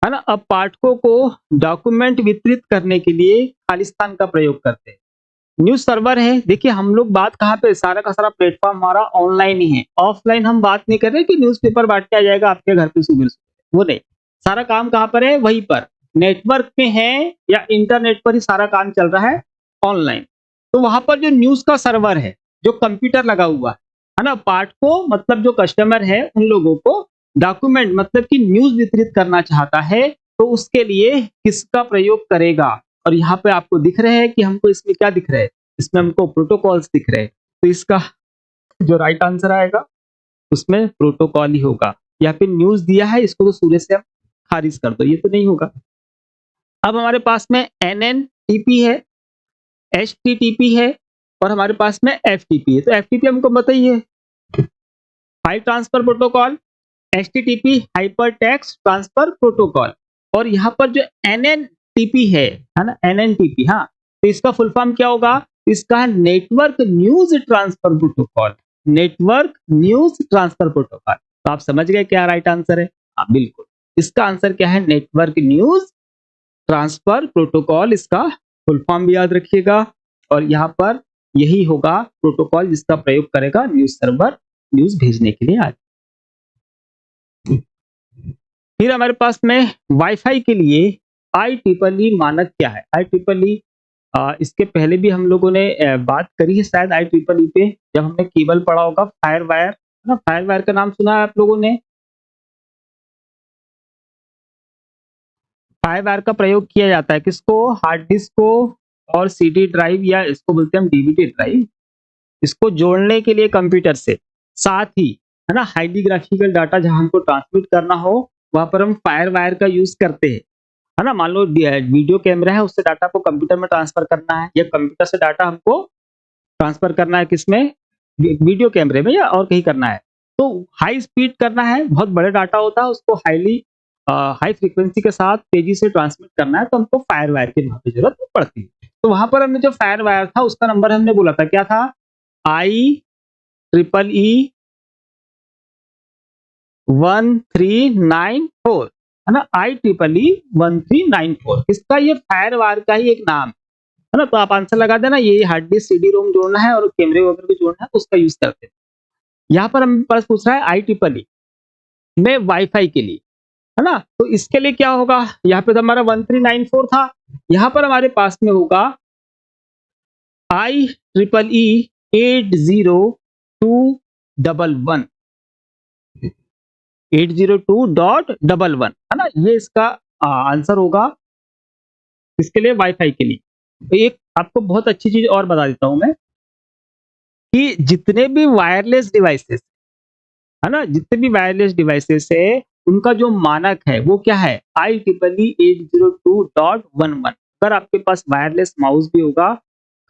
ना। अब पाठकों को डॉक्यूमेंट वितरित करने के लिए खालिस्तान का प्रयोग करते हैं। न्यूज सर्वर है, देखिए हम लोग बात कहाँ पे, सारा का सारा प्लेटफॉर्म हमारा ऑनलाइन ही है, ऑफलाइन हम बात नहीं कर रहे कि न्यूज़पेपर बांट के आ जाएगा आपके घर पे सुबह सुबह, वो नहीं। सारा काम कहाँ पर है, वहीं पर नेटवर्क में है या इंटरनेट पर ही सारा काम चल रहा है, ऑनलाइन। तो वहां पर जो न्यूज का सर्वर है, जो कंप्यूटर लगा हुआ है ना, पाठकों मतलब जो कस्टमर है उन लोगों को डॉक्यूमेंट मतलब कि न्यूज वितरित करना चाहता है, तो उसके लिए किसका प्रयोग करेगा। और यहाँ पे आपको दिख रहे हैं कि हमको इसमें क्या दिख रहा है, इसमें हमको प्रोटोकॉल्स दिख रहे हैं। तो इसका जो राइट आंसर आएगा उसमें प्रोटोकॉल ही होगा। यहाँ पे न्यूज दिया है, इसको तो सूर्य से हम खारिज कर दो, ये तो नहीं होगा। अब हमारे पास में NNTP है, HTTP है और हमारे पास में FTP है। तो FTP हमको बताइए, file transfer protocol, HTTP hyper text transfer protocol. और यहाँ पर जो NNTP है ना, NNTP, हाँ, तो इसका फुल फॉर्म क्या होगा, इसका network news transfer protocol, network news transfer protocol. तो आप समझ गए क्या राइट आंसर है, हाँ बिल्कुल, इसका आंसर क्या है, नेटवर्क न्यूज ट्रांसफर प्रोटोकॉल, इसका फुल फॉर्म भी याद रखिएगा। और यहाँ पर यही होगा प्रोटोकॉल जिसका प्रयोग करेगा न्यूज सर्वर न्यूज भेजने के लिए। आज फिर हमारे पास में वाईफाई के लिए IEEE मानक क्या है। IEEE, इसके पहले भी हम लोगों ने बात करी है शायद IEEE पे, जब हमने केबल पढ़ा होगा, फायर वायर, है ना। फायर वायर का नाम सुना है आप लोगों ने, फायर वायर का प्रयोग किया जाता है किसको, हार्ड डिस्क को और CD ड्राइव, या इसको बोलते हैं हम DVD ड्राइव, इसको जोड़ने के लिए कंप्यूटर से, साथ ही है ना हाईली ग्राफिकल डाटा जहां हमको ट्रांसमिट करना हो वहां पर हम फायर वायर का यूज करते हैं, है ना। मान लो वीडियो कैमरा है, उससे डाटा को कंप्यूटर में ट्रांसफर करना है, या कंप्यूटर से डाटा हमको ट्रांसफर करना है किसमें, वीडियो कैमरे में, या और कहीं करना है, तो हाई स्पीड करना है, बहुत बड़े डाटा होता है, उसको हाई फ्रीक्वेंसी के साथ तेजी से ट्रांसमिट करना है, तो हमको फायर वायर की वहां पे जरूरत पड़ती है। तो वहां पर हमने जो फायर वायर था उसका नंबर हमने बोला था, क्या था, IEEE 1394, है ना, IEEE 1394, इसका ये फायर वायर का ही एक नाम है ना। तो आप आंसर लगा देना, ये हार्ड डिस्क CD रोम जोड़ना है और कैमरे वगैरह को जोड़ना है, तो उसका यूज करते हैं। यहाँ पर हम पास पूछ रहा है IEEE में वाईफाई के लिए, है ना। तो इसके लिए क्या होगा, यहाँ पे तो हमारा 1394 था, यहाँ पर हमारे पास में होगा IEEE 802.11, 802.11, है ना, ये इसका आंसर होगा इसके लिए वाईफाई के लिए। तो एक आपको बहुत अच्छी चीज और बता देता हूं मैं, कि जितने भी वायरलेस डिवाइसेस, है ना, जितने भी वायरलेस डिवाइसेस है उनका जो मानक है वो क्या है, IEEE 802.11। अगर आपके पास वायरलेस माउस भी होगा,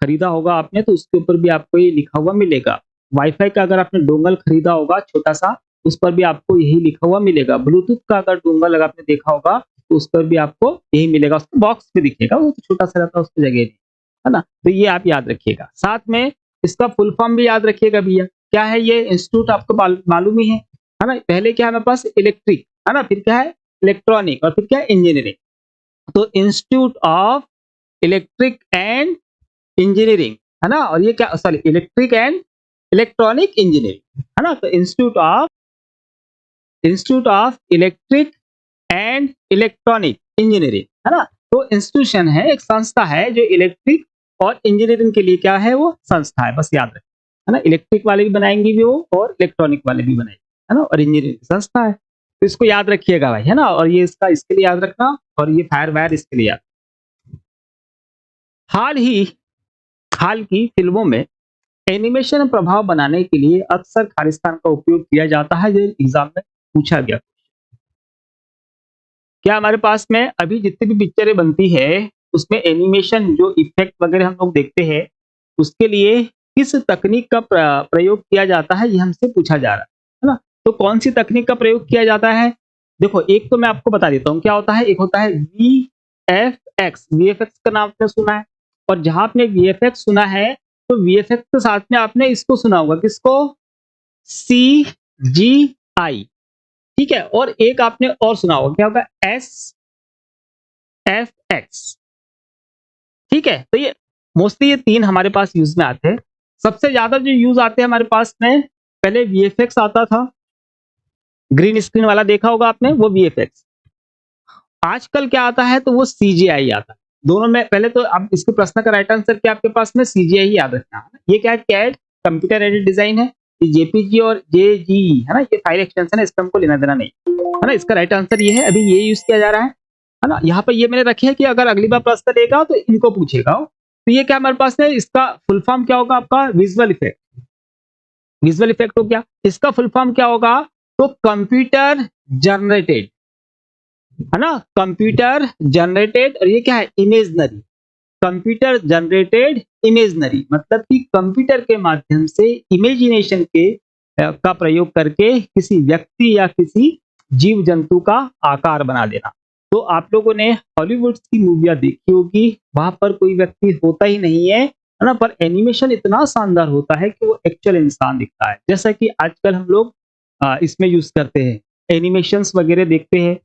खरीदा होगा आपने, तो उसके ऊपर भी आपको ये लिखा हुआ मिलेगा। वाईफाई का अगर आपने डोंगल खरीदा होगा छोटा सा, उस पर भी आपको यही लिखा हुआ मिलेगा। ब्लूटूथ का अगर डोंगल अगर आपने देखा होगा तो उस पर भी आपको यही मिलेगा, उसके बॉक्स में दिखेगा, वो तो छोटा सा रहता है, उसकी जगह नहीं, है ना। तो ये आप याद रखिएगा, साथ में इसका फुल फॉर्म भी याद रखिएगा भैया। क्या है ये इंस्टीट्यूट, आपको मालूम ही है ना। पहले क्या है हमारे पास, इलेक्ट्रिक, है ना, फिर क्या है इलेक्ट्रॉनिक, और फिर क्या है इंजीनियरिंग। तो institute of electric and engineering, है ना, और ये क्या, sorry, electric and electronic engineering, है ना। तो institute of electric and electronic engineering, है ना। तो इंस्टीट्यूशन है, एक संस्था है जो इलेक्ट्रिक और इंजीनियरिंग के लिए क्या है, वो संस्था है, बस याद रखें, है ना। इलेक्ट्रिक वाले भी बनाएंगे भी वो, और इलेक्ट्रॉनिक वाले भी बनाएंगे, है ना, और इंजीनियरिंग संस्था है। तो इसको याद रखिएगा भाई, है ना, और ये इसका इसके लिए याद रखना, और ये फायर वायर इसके लिए याद। हाल ही हाल की फिल्मों में एनिमेशन प्रभाव बनाने के लिए अक्सर खालिस्तान का उपयोग किया जाता है, जो एग्जाम में पूछा गया। क्या हमारे पास में अभी जितनी भी पिक्चरें बनती है उसमें एनिमेशन जो इफेक्ट वगैरह हम लोग देखते हैं, उसके लिए किस तकनीक का प्रयोग किया जाता है, ये हमसे पूछा जा रहा है ना। तो कौन सी तकनीक का प्रयोग किया जाता है, देखो एक तो मैं आपको बता देता हूँ क्या होता है। एक होता है VFX, VFX का नाम आपने सुना है, और जहां आपने VFX सुना है तो VFX के साथ में आपने इसको सुना होगा, किसको, CGI, ठीक है। और एक आपने और सुना होगा, क्या होगा, SFX, ठीक है। तो ये मोस्टली ये तीन हमारे पास यूज में आते हैं। सबसे ज्यादा जो यूज आते हैं हमारे पास में, पहले VFX आता था, ग्रीन स्क्रीन वाला देखा होगा आपने, वो VFX। आजकल क्या आता है, तो वो CGI आता है। दोनों में पहले तो अब इसके प्रश्न का राइट आंसर क्या आपके पास में, CGI ही याद रखना है। ये क्या है, कैड, कंप्यूटर एडेड डिजाइन है। ये JPG और JGE, है ना, ये फाइल एक्सटेंशन है, इसका हमको लेना देना नहीं, है ना। इसका राइट आंसर ये है, अभी ये यूज किया जा रहा है ना। यहाँ पर ये मैंने रखे है कि अगर अगली बार प्रश्न देगा तो इनको पूछेगा। तो ये क्या हमारे पास है, इसका फुल फॉर्म क्या होगा आपका, विजुअल इफेक्ट। विजुअल इफेक्ट हो गया, इसका फुल फॉर्म क्या होगा, तो कंप्यूटर जनरेटेड, है ना, कंप्यूटर जनरेटेड। और ये क्या है, इमेजनरी, कंप्यूटर जनरेटेड इमेजनरी, मतलब कि कंप्यूटर के माध्यम से इमेजिनेशन के का प्रयोग करके किसी व्यक्ति या किसी जीव जंतु का आकार बना देना। तो आप लोगों ने हॉलीवुड की मूवियां देखी होगी, वहां पर कोई व्यक्ति होता ही नहीं है ना, पर एनिमेशन इतना शानदार होता है कि वो एक्चुअल इंसान दिखता है, जैसा कि आजकल हम लोग इसमें यूज करते हैं, एनिमेशंस वगैरह देखते हैं।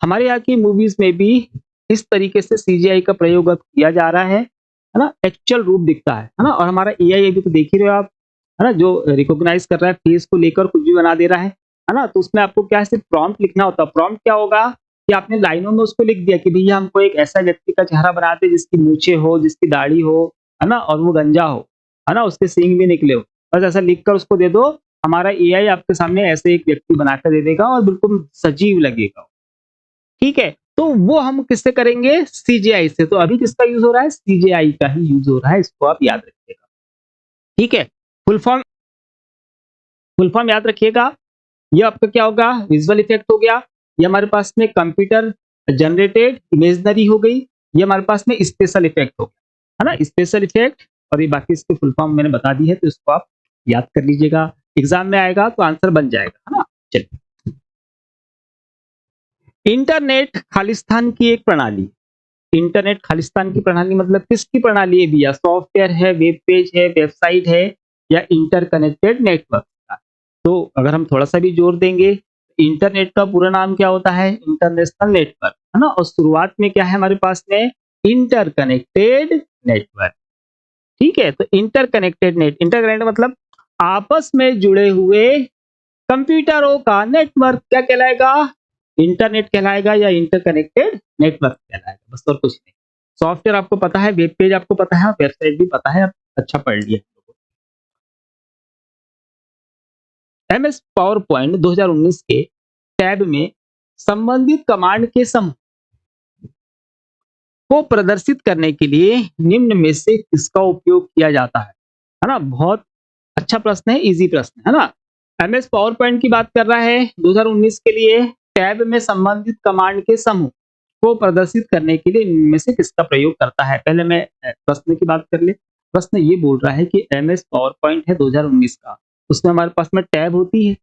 हमारे यहाँ की मूवीज में भी इस तरीके से CGI का प्रयोग अब किया जा रहा है ना, एक्चुअल रूप दिखता है ना। और हमारा AI अभी तो देख ही रहे हो आप, है ना, जो रिकॉग्नाइज कर रहा है फेस को लेकर कुछ भी बना दे रहा है ना। तो उसमें आपको क्या है, सिर्फ प्रॉम्प्ट लिखना होता है। प्रॉम्प्ट क्या होगा, कि आपने लाइनों में उसको लिख दिया कि भैया हमको एक ऐसा व्यक्ति का चेहरा बना दे जिसकी मूछें हो, जिसकी दाढ़ी हो, है ना, और वो गंजा हो, है ना, उसके सींग भी निकले हो, बस ऐसा लिख कर उसको दे दो। हमारा AI आपके सामने ऐसे एक व्यक्ति बनाकर दे देगा और बिल्कुल सजीव लगेगा, ठीक है। तो वो हम किससे करेंगे, CGI से। तो अभी किसका यूज हो रहा है, CGI का ही यूज हो रहा है, इसको आप याद रखिएगा, ठीक है। फुल फॉर्म याद रखिएगा। ये आपका क्या होगा, विजुअल इफेक्ट हो गया, ये हमारे पास में कंप्यूटर जनरेटेड इमेजनरी हो गई, ये हमारे पास में स्पेशल इफेक्ट हो गया, है ना, स्पेशल इफेक्ट। और ये बाकी इसके फुल फॉर्म मैंने बता दी है, तो इसको आप याद कर लीजिएगा, एग्जाम में आएगा तो आंसर बन जाएगा, है ना। चलिए, इंटरनेट खालिस्तान की एक प्रणाली। इंटरनेट खालिस्तान की प्रणाली मतलब किसकी प्रणाली है भैया? सॉफ्टवेयर है, वेब पेज है, वेबसाइट है, या इंटरकनेक्टेड नेटवर्क का? तो अगर हम थोड़ा सा भी जोर देंगे, इंटरनेट का पूरा नाम क्या होता है? इंटरनेशनल नेटवर्क, है ना। और शुरुआत में क्या है हमारे पास में? Interconnected network. ठीक है, तो इंटरकनेक्टेड मतलब आपस में जुड़े हुए कंप्यूटरों का नेटवर्क क्या कहलाएगा? इंटरनेट कहलाएगा, या इंटरकनेक्टेड नेटवर्क कहलाएगा, बस और कुछ नहीं। सॉफ्टवेयर आपको पता है, वेब पेज आपको पता है, वेबसाइट भी पता है, अच्छा पढ़ लिया। एमएस पावर पॉइंट 2019 के टैब में संबंधित कमांड के समूह को प्रदर्शित करने के लिए निम्न में से किसका उपयोग किया जाता है ना। बहुत अच्छा प्रश्न है, इजी प्रश्न है ना। एमएस पावर पॉइंट की बात कर रहा है 2019 के लिए, टैब में संबंधित कमांड के समूह को प्रदर्शित करने के लिए इनमें से किसका प्रयोग करता है। पहले मैं प्रश्न की बात कर ले। प्रश्न ये बोल रहा है कि एमएस पावर पॉइंट है 2019 का, उसमें हमारे पास में टैब होती है,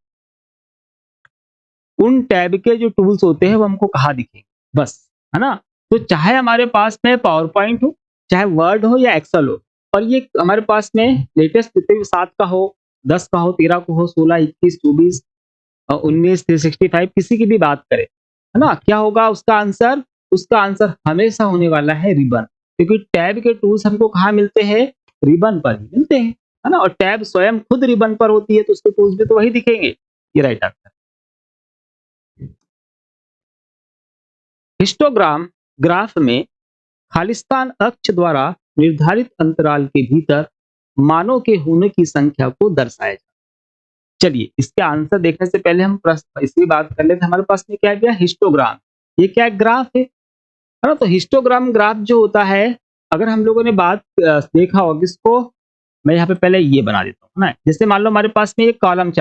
उन टैब के जो टूल्स होते हैं वो हमको कहाँ दिखेंगे, बस, है ना। तो चाहे हमारे पास में पावर पॉइंट हो, चाहे वर्ड हो या एक्सेल हो, और ये हमारे पास में लेटेस्ट जितने भी 7 का हो, 10 का हो, 13 को हो, 16, 21, 24, 19, 365 किसी की भी बात करें, है ना, क्या होगा उसका आंसर? उसका आंसर हमेशा होने वाला है रिबन, क्योंकि टैब के टूल्स हमको कहाँ मिलते हैं? रिबन पर ही मिलते हैं, है ना। और टैब स्वयं खुद रिबन पर होती है, तो उसके टूल्स भी तो वही दिखेंगे। ये राइट आंसर। हिस्टोग्राम ग्राफ में खालिस्तान अक्ष द्वारा निर्धारित अंतराल के भीतर मानों के होने की संख्या को दर्शाया जाए। चलिए, इसके आंसर देखने से पहले हम प्रश्न इसकी बात कर लेते हैं। हमारे पास में क्या है? हिस्टोग्राम। ये क्या ग्राफ है ना। तो हिस्टोग्राम ग्राफ जो होता है, अगर हम लोगों ने बात देखा होगा किसको, मैं यहाँ पे पहले ये बना देता हूँ ना। जैसे मान लो हमारे पास में एक कॉलम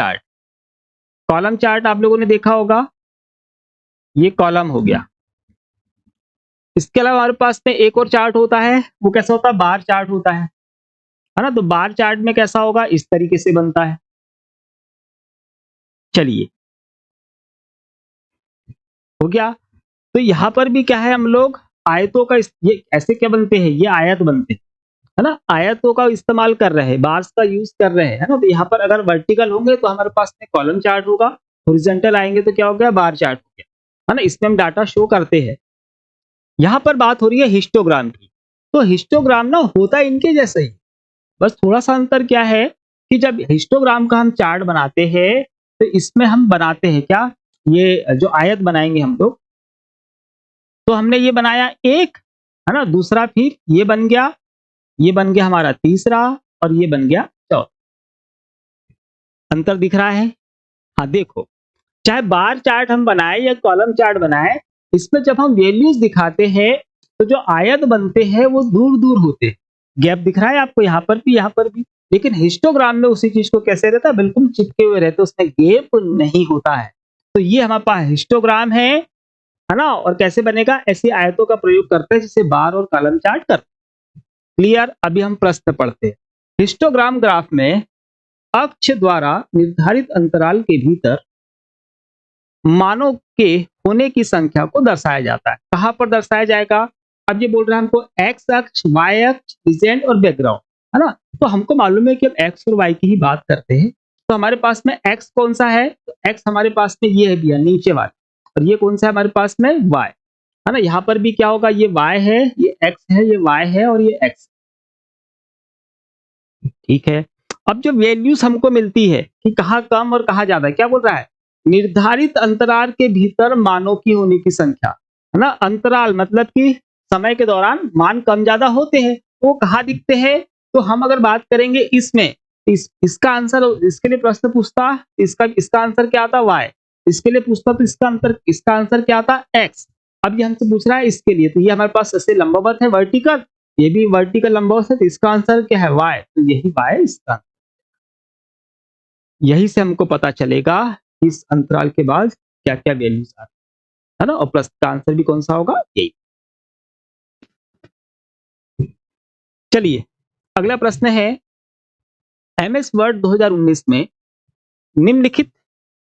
चार्ट आप लोगों ने देखा होगा, ये कॉलम हो गया। इसके अलावा हमारे पास में एक और चार्ट होता है, वो कैसा होता है? बार चार्ट होता है ना। तो बार चार्ट में कैसा होगा? इस तरीके से बनता है। चलिए, हो गया। तो यहाँ पर भी क्या है, हम लोग आयतों का ये ऐसे क्या बनते हैं? ये आयत बनते हैं, है ना। आयतों का इस्तेमाल कर रहे हैं, बार्स का यूज कर रहे हैं, है ना। तो यहाँ पर अगर वर्टिकल होंगे तो हमारे पास में कॉलम चार्ट होगा, हॉरिजॉन्टल आएंगे तो क्या हो गया? बार चार्ट हो गया, है ना। इसमें हम डाटा शो करते हैं। यहाँ पर बात हो रही है हिस्टोग्राम की। तो हिस्टोग्राम ना होता है इनके जैसे ही, बस थोड़ा सा अंतर क्या है कि जब हिस्टोग्राम का हम चार्ट बनाते हैं तो इसमें हम बनाते हैं क्या? ये जो आयत बनाएंगे हम लोग, तो हमने ये बनाया एक, है ना, दूसरा फिर ये बन गया, ये बन गया हमारा तीसरा, और ये बन गया चौथा। अंतर दिख रहा है? हाँ देखो, चाहे बार चार्ट हम बनाए या कॉलम चार्ट बनाए, इसमें जब हम वैल्यूज दिखाते हैं तो जो आयत बनते हैं वो दूर दूर होते हैं। गैप दिख रहा है आपको यहाँ पर भी, यहाँ पर भी। लेकिन हिस्टोग्राम में उसी चीज को कैसे रहता है? बिल्कुल चिपके हुए रहते, उसमें गैप नहीं होता है। तो ये हमारे पास हिस्टोग्राम है ना। और कैसे बनेगा? ऐसी आयतों का प्रयोग करते हैं जैसे बार और कॉलम चार्ट करते हैं। क्लियर? अभी हम प्रश्न पढ़ते हैं। हिस्टोग्राम ग्राफ में अक्ष द्वारा निर्धारित अंतराल के भीतर मानों के होने की संख्या को दर्शाया जाता है। कहां पर दर्शाया जाएगा? अब ये बोल रहा है हमको एक्स अक्ष, वाई अक्ष, डिसेंट और बैकग्राउंड, है ना। तो हमको मालूम है कि हम एक्स और वाई की ही बात करते हैं। तो हमारे पास में एक्स कौन सा है? तो एक्स हमारे पास में ये है भैया, नीचे वाला। और ये कौन सा है हमारे पास में? वाई, है ना। यहाँ पर भी क्या होगा? ये वाई है, ये एक्स है, ये वाई है और ये एक्स। ठीक है। अब जो वैल्यूज हमको मिलती है कि कहाँ कम और कहाँ ज्यादा, क्या बोल रहा है? निर्धारित अंतराल के भीतर मानों की होने की संख्या, है ना। अंतराल मतलब कि समय के दौरान मान कम ज्यादा होते हैं, वो कहाँ दिखते हैं? तो हम अगर बात करेंगे इसमें, इसका आंसर, इसके लिए प्रश्न पूछता, इसका आंसर क्या आता? वाई। इसके लिए पूछता तो इसका आंसर क्या आता? एक्स। अब ये हमसे पूछ रहा है इसके लिए, तो ये हमारे पास ऐसे लंबवत है, वर्टिकल, ये भी वर्टिकल लंबवत है, तो इसका आंसर क्या है? वाई। तो यही वाई इसका। यही से हमको पता चलेगा कि इस अंतराल के बाद क्या क्या वैल्यूज आती है ना, और प्रश्न का आंसर भी कौन सा होगा, यही। चलिए अगला प्रश्न है, एमएस वर्ड 2019 में निम्नलिखित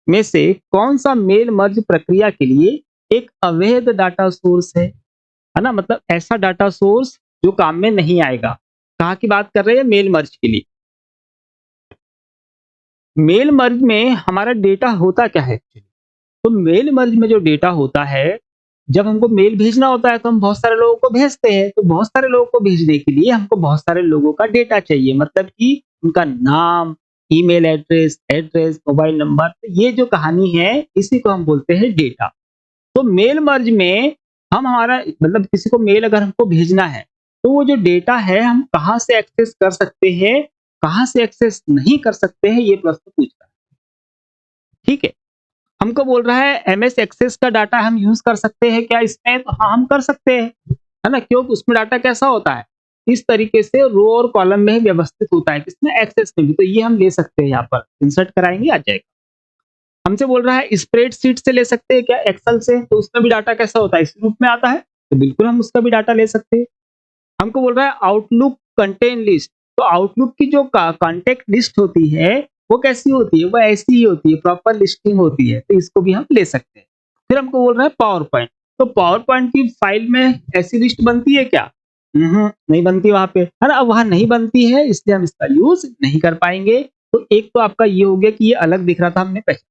में से कौन सा मेल मर्ज प्रक्रिया के लिए एक अवैध डाटा सोर्स है ना, मतलब ऐसा डाटा सोर्स जो काम में नहीं आएगा। कहाँ की बात कर रहे हैं, मेल मर्ज के लिए। मेल मर्ज में हमारा डेटा होता क्या है, तो मेल मर्ज में जो डेटा होता है, जब हमको मेल भेजना होता है तो हम बहुत सारे लोगों को भेजते हैं, तो बहुत सारे लोगों को भेजने के लिए हमको बहुत सारे लोगों का डेटा चाहिए, मतलब कि उनका नाम, ईमेल एड्रेस, मोबाइल नंबर, तो ये जो कहानी है इसी को हम बोलते हैं डेटा। तो मेल मर्ज में हम हमारा मतलब किसी को मेल अगर हमको भेजना है, तो वो जो डेटा है हम कहाँ से एक्सेस कर सकते हैं, कहाँ से एक्सेस नहीं कर सकते हैं, ये प्रश्न पूछ रहा है। ठीक है, हमको बोल रहा है एमएस एक्सेस का डाटा हम यूज कर सकते हैं क्या इसमें, तो हाँ हम कर सकते हैं, है ना, क्योंकि उसमें डाटा कैसा होता है, इस तरीके से रो और कॉलम में ही व्यवस्थित होता है, किसमें, एक्सेस में भी, तो ये हम ले सकते हैं, यहाँ पर इंसर्ट कराएंगे आ जाएगा। हमसे बोल रहा है स्प्रेडशीट से ले सकते हैं क्या, एक्सेल से, तो उसमें भी डाटा कैसा होता है, इस रूप में आता है, तो बिल्कुल हम उसका भी डाटा ले सकते हैं। हमको बोल रहा है आउटलुक कंटेंट लिस्ट, तो आउटलुक की जो कॉन्टेक्ट लिस्ट होती है वो कैसी होती है, वो ऐसी ही होती है, प्रॉपर लिस्टिंग होती है, तो इसको भी हम ले सकते हैं। फिर हमको बोल रहा है पावर पॉइंट, तो पावर पॉइंट की फाइल में ऐसी लिस्ट बनती है क्या, नहीं बनती वहां पे, है ना, अब वहां नहीं बनती है इसलिए हम इसका यूज नहीं कर पाएंगे। तो एक तो आपका ये हो गया कि ये अलग दिख रहा था, हमने पहचान।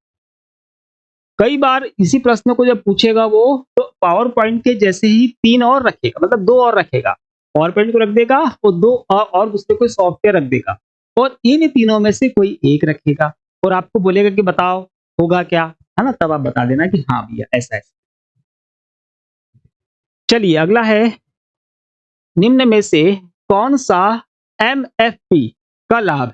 कई बार इसी प्रश्न को जब पूछेगा वो, तो पावर पॉइंट के जैसे ही तीन और रखेगा, मतलब दो और रखेगा, पावर पॉइंट को रख देगा और दो और दूसरे कोई सॉफ्टवेयर रख देगा, और इन तीनों में से कोई एक रखेगा और आपको बोलेगा कि बताओ होगा क्या, है ना, तब आप बता देना कि हाँ भैया ऐसा ऐसा। चलिए अगला है, निम्न में से कौन सा एमएफपी का लाभ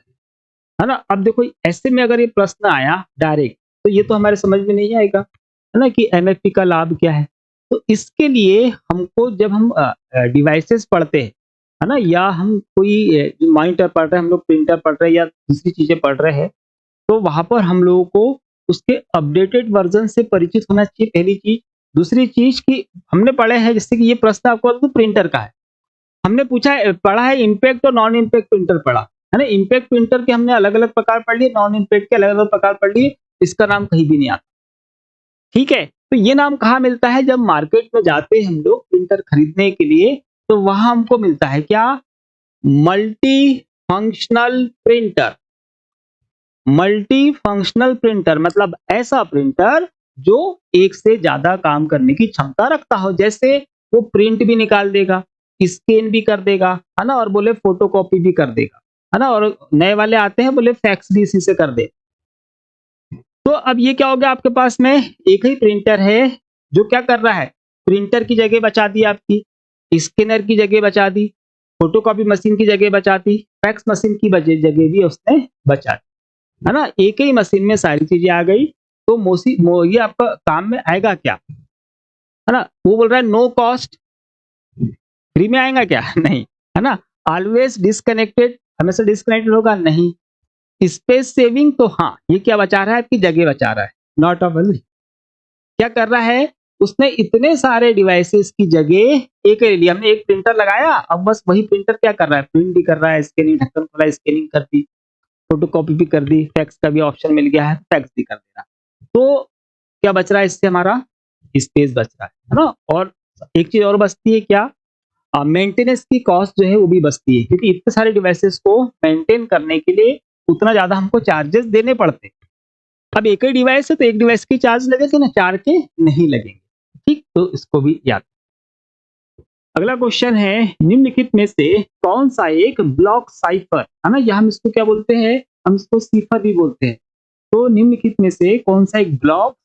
है ना। अब देखो ऐसे में अगर ये प्रश्न आया डायरेक्ट, तो ये तो हमारे समझ में नहीं आएगा, है ना, कि एमएफपी का लाभ क्या है। तो इसके लिए हमको जब हम डिवाइसेस पढ़ते हैं, है ना, या हम कोई मॉनिटर पढ़ रहे हैं, हम लोग प्रिंटर पढ़ रहे हैं या दूसरी चीजें पढ़ रहे हैं, तो वहां पर हम लोगों को उसके अपडेटेड वर्जन से परिचित होना चाहिए, पहली चीज। दूसरी चीज कि हमने पढ़े हैं, जैसे कि ये प्रश्न आपको तो प्रिंटर का है, हमने पूछा है, पढ़ा है इम्पैक्ट और नॉन इम्पैक्ट प्रिंटर पढ़ा, है ना, इम्पैक्ट प्रिंटर के हमने अलग अलग प्रकार पढ़ लिए, नॉन इम्पैक्ट के अलग अलग प्रकार पढ़ लिए, इसका नाम कहीं भी नहीं आता। ठीक है, तो ये नाम कहाँ मिलता है, जब मार्केट में जाते हैं हम लोग प्रिंटर खरीदने के लिए, तो वहां हमको मिलता है क्या, multi functional printer. Multi functional printer मतलब ऐसा प्रिंटर जो एक से ज्यादा काम करने की क्षमता रखता हो, जैसे वो प्रिंट भी निकाल देगा, स्कैन भी कर देगा, है ना, और बोले फोटोकॉपी भी कर देगा, है ना, और नए वाले आते हैं बोले फैक्स भी इसी से कर दे। तो अब ये क्या हो गया, आपके पास में एक ही प्रिंटर है जो क्या कर रहा है, प्रिंटर की जगह बचा दी आपकी, स्कैनर की जगह बचा दी, फोटोकॉपी मशीन की जगह बचा दी, फैक्स मशीन की जगह भी उसने बचा दी, है ना, एक ही मशीन में सारी चीजें आ गई। तो ये आपका काम में आएगा क्या, है ना, वो बोल रहा है नो कॉस्ट, फ्री में आएगा क्या नहीं, है ना, ऑलवेज डिस्कनेक्टेड, हमेशा डिस्कनेक्टेड होगा नहीं, स्पेस सेविंग, तो हाँ ये क्या बचा रहा है, आपकी जगह बचा रहा है, नॉट अवेलेबल। क्या कर रहा है, उसने इतने सारे डिवाइसेस की जगह एक ले लिया, हमने एक प्रिंटर लगाया, अब बस वही प्रिंटर क्या कर रहा है, प्रिंट भी कर रहा है, स्कैनिंग ढक्कन खोला, स्कैनिंग कर दी, फोटोकॉपी भी कर दी, फैक्स का भी ऑप्शन मिल गया है, फैक्स भी कर देना। तो क्या बच रहा है इससे, हमारा स्पेस बच रहा है ना, और एक चीज और बचती है क्या, मेंटेनेंस की कॉस्ट जो है वो भी बचती है, क्योंकि इतने सारे डिवाइसेस को मेंटेन करने के लिए उतना ज्यादा हमको चार्जेस देने पड़ते हैं। अब एक ही डिवाइस है तो एक डिवाइस की चार्ज लगेगा ना, चार के नहीं लगेंगे। ठीक, तो इसको भी याद। अगला क्वेश्चन है, निम्नलिखित में से कौन सा एक ब्लॉक साइफर, है ना, या हम इसको क्या बोलते हैं, हम इसको सीफर भी बोलते हैं। तो निम्नलिखित में से कौन सा एक ब्लॉक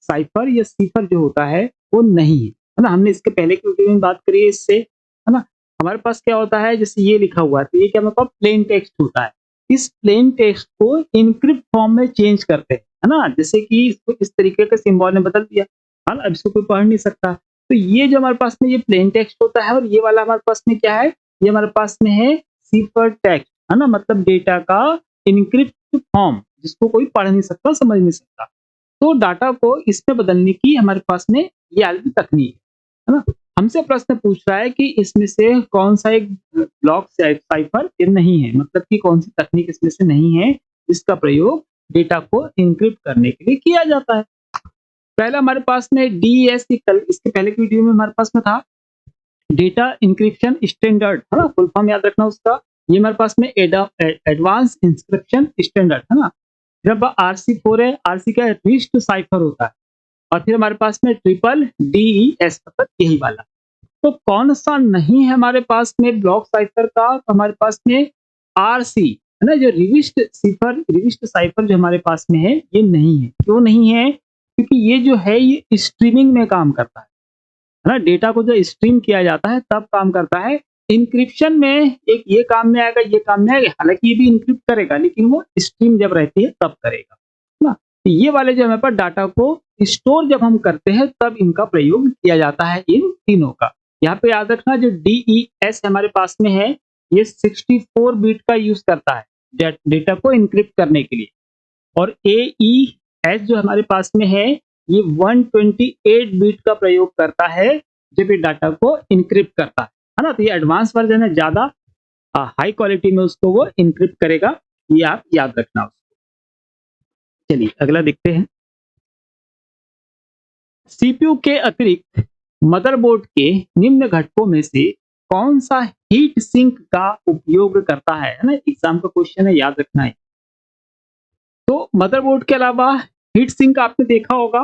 साइफर या सीफर जो होता है वो नहीं है ना, हमने इसके पहले की वीडियो में बात करी है इससे, है ना। हमारे पास क्या होता है, जैसे ये लिखा हुआ है, तो ये क्या हमारे पास प्लेन टेक्स्ट होता है, इस प्लेन टेक्स्ट को इनक्रिप्ट फॉर्म में चेंज करते हैं, है ना, जैसे कि इसको इस तरीके का सिंबल ने बदल दिया, है ना, अब इसको कोई पढ़ नहीं सकता। तो ये जो हमारे पास में ये प्लेन टेक्स्ट होता है, और ये वाला हमारे पास में क्या है, ये हमारे पास में है सीफर टेक्स्ट, है ना, मतलब डेटा का इनक्रिप्ट फॉर्म, जिसको कोई पढ़ नहीं सकता, समझ नहीं सकता। तो डाटा को इसमें बदलने की हमारे पास में ये वाली तकनीक है ना। हमसे प्रश्न पूछ रहा है कि इसमें से कौन सा एक ब्लॉक साइफर ये नहीं है, मतलब कि कौन सी तकनीक इसमें से नहीं है जिसका प्रयोग डेटा को इनक्रिप्ट करने के लिए किया जाता है। पहला हमारे पास में डीएस, कल इसके पहले की वीडियो में हमारे पास में था डेटा इंक्रिप्शन स्टैंडर्ड, है ना, फुल फॉर्म याद रखना उसका। ये हमारे पास में एडवांस इंक्रिप्शन स्टैंडर्ड है ना। जब RC4 है, RC का रिस्ट साइफर होता है, और फिर हमारे पास में ट्रिपल DES, मतलब यही वाला। तो कौन सा नहीं है हमारे पास में ब्लॉक साइफर का, तो हमारे पास में RC है ना, जो रिविस्ट साइफर जो हमारे पास में है ये नहीं है। क्यों नहीं है? क्योंकि ये जो है ये स्ट्रीमिंग में काम करता है ना। डेटा को जो स्ट्रीम किया जाता है तब काम करता है। इंक्रिप्शन में एक ये काम में आएगा, ये काम में आएगा, हालांकि ये भी इंक्रिप्ट करेगा लेकिन वो स्ट्रीम जब रहती है तब करेगा ना। तो ये वाले जो हमारे पास डाटा को स्टोर जब हम करते हैं तब इनका प्रयोग किया जाता है, इन तीनों का। यहाँ पे याद रखना जो DES हमारे पास में है ये 64 बिट का यूज करता है डेटा को इनक्रिप्ट करने के लिए, और AES जो हमारे पास में है ये 128 बिट का प्रयोग करता है जब ये डाटा को इनक्रिप्ट करता है ना। तो ये एडवांस वर्जन है, ज्यादा हाई क्वालिटी में उसको वो इनक्रिप्ट करेगा, ये आप याद रखना उसको। चलिए अगला देखते हैं। सीपीयू के अतिरिक्त मदरबोर्ड के निम्न घटकों में से कौन सा हीट सिंक का उपयोग करता है ना। एग्जाम का क्वेश्चन है, याद रखना है। तो मदरबोर्ड के अलावा हीट सिंक आपने देखा होगा,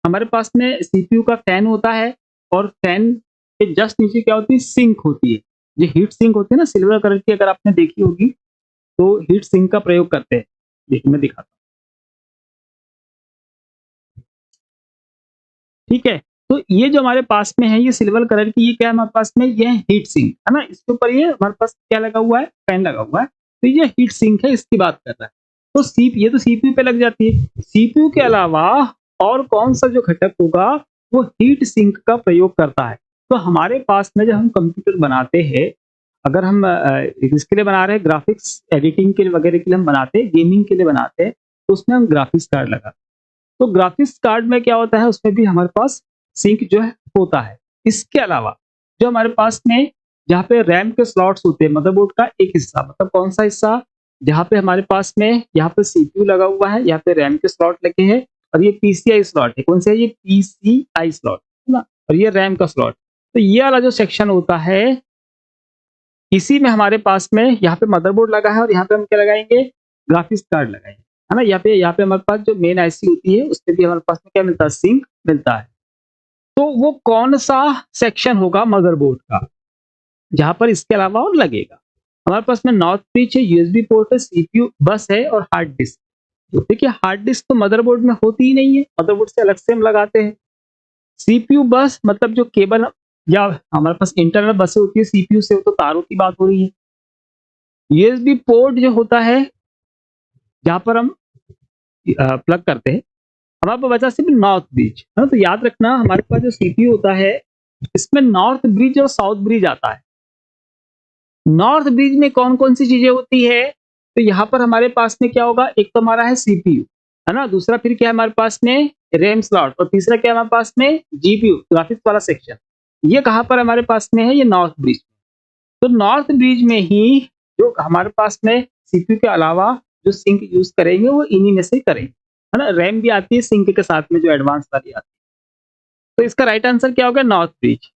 हमारे पास में सीपीयू का फैन होता है, और फैन के जस्ट नीचे क्या होती है, सिंक होती है। जो हीट सिंक होती है ना सिल्वर कलर की, अगर आपने देखी होगी तो हीट सिंक का प्रयोग करते हैं। देखिए मैं दिखाता हूँ, ठीक है। तो ये जो हमारे पास में है ये सिल्वर कलर की, ये क्या है हमारे पास में, ये हीट सिंक है ना। इसके ऊपर ये हमारे पास क्या लगा हुआ है, फैन लगा हुआ है। तो ये हीट सिंक है, इसकी बात कर रहा है। तो ये तो सीपीयू पे लग जाती है। सीपीयू के अलावा और कौन सा जो घटक होगा वो हीट सिंक का प्रयोग करता है। तो हमारे पास में जब हम कंप्यूटर बनाते हैं, अगर हम इसके लिए बना रहे हैं, ग्राफिक्स एडिटिंग के वगैरह के लिए हम बनाते हैं, गेमिंग के लिए बनाते हैं, तो उसमें हम ग्राफिक्स कार्ड लगाते हैं। तो ग्राफिक्स कार्ड में क्या होता है, उसमें भी हमारे पास सिंक जो है होता है। इसके अलावा जो हमारे पास में जहाँ पे रैम के स्लॉट्स होते हैं, मदरबोर्ड का एक हिस्सा, मतलब कौन सा हिस्सा, जहाँ पे हमारे पास में यहाँ पे सीपीयू लगा हुआ है, यहाँ पे रैम के स्लॉट लगे हैं, और ये पीसीआई स्लॉट है। कौन सा है ये, पीसीआई स्लॉट है ना, और ये रैम का स्लॉट। तो ये वाला जो सेक्शन होता है इसी में हमारे पास में यहाँ पे मदरबोर्ड लगा है, और यहाँ पे हम क्या लगाएंगे, ग्राफिक्स कार्ड लगाएंगे, है ना। यहाँ पे हमारे पास जो मेन आईसी होती है उसमें भी हमारे पास में क्या मिलता है, सिंक मिलता है। तो वो कौन सा सेक्शन होगा मदरबोर्ड का जहां पर इसके अलावा और लगेगा। हमारे पास में नॉर्थ ब्रिज है, यूएसबी पोर्ट है, सीपीयू बस है, और हार्ड डिस्क। देखिए हार्ड डिस्क तो मदरबोर्ड में होती ही नहीं है, मदरबोर्ड से अलग से हम लगाते हैं। सीपीयू बस मतलब जो केबल या हमारे पास इंटरनल बसें होती है सीपीयू से, वो तो तारों की बात हो रही है। यूएसबी पोर्ट जो होता है जहां पर हम प्लग करते हैं, हमारे पास बचा सिर्फ नॉर्थ ब्रिज, है ना। तो याद रखना हमारे पास जो सीपीयू होता है इसमें नॉर्थ ब्रिज और साउथ ब्रिज आता है। नॉर्थ ब्रिज में कौन कौन सी चीजें होती है, तो यहाँ पर हमारे पास में क्या होगा, एक तो हमारा है सीपीयू, है ना, दूसरा फिर क्या है हमारे पास में रैम स्लॉट, और तीसरा क्या है हमारे पास में जीपीयू, ग्राफिक्स वाला सेक्शन। ये कहाँ पर हमारे पास में है, ये नॉर्थ ब्रिज। तो नॉर्थ ब्रिज में ही जो हमारे पास में सीपीयू के अलावा जो सिंक यूज करेंगे वो इन्हीं में से करेंगे, है ना। रैम भी आती है सिंक के साथ में, जो एडवांस वाली आती है। तो इसका राइट आंसर क्या होगा, नॉर्थ ब्रिज।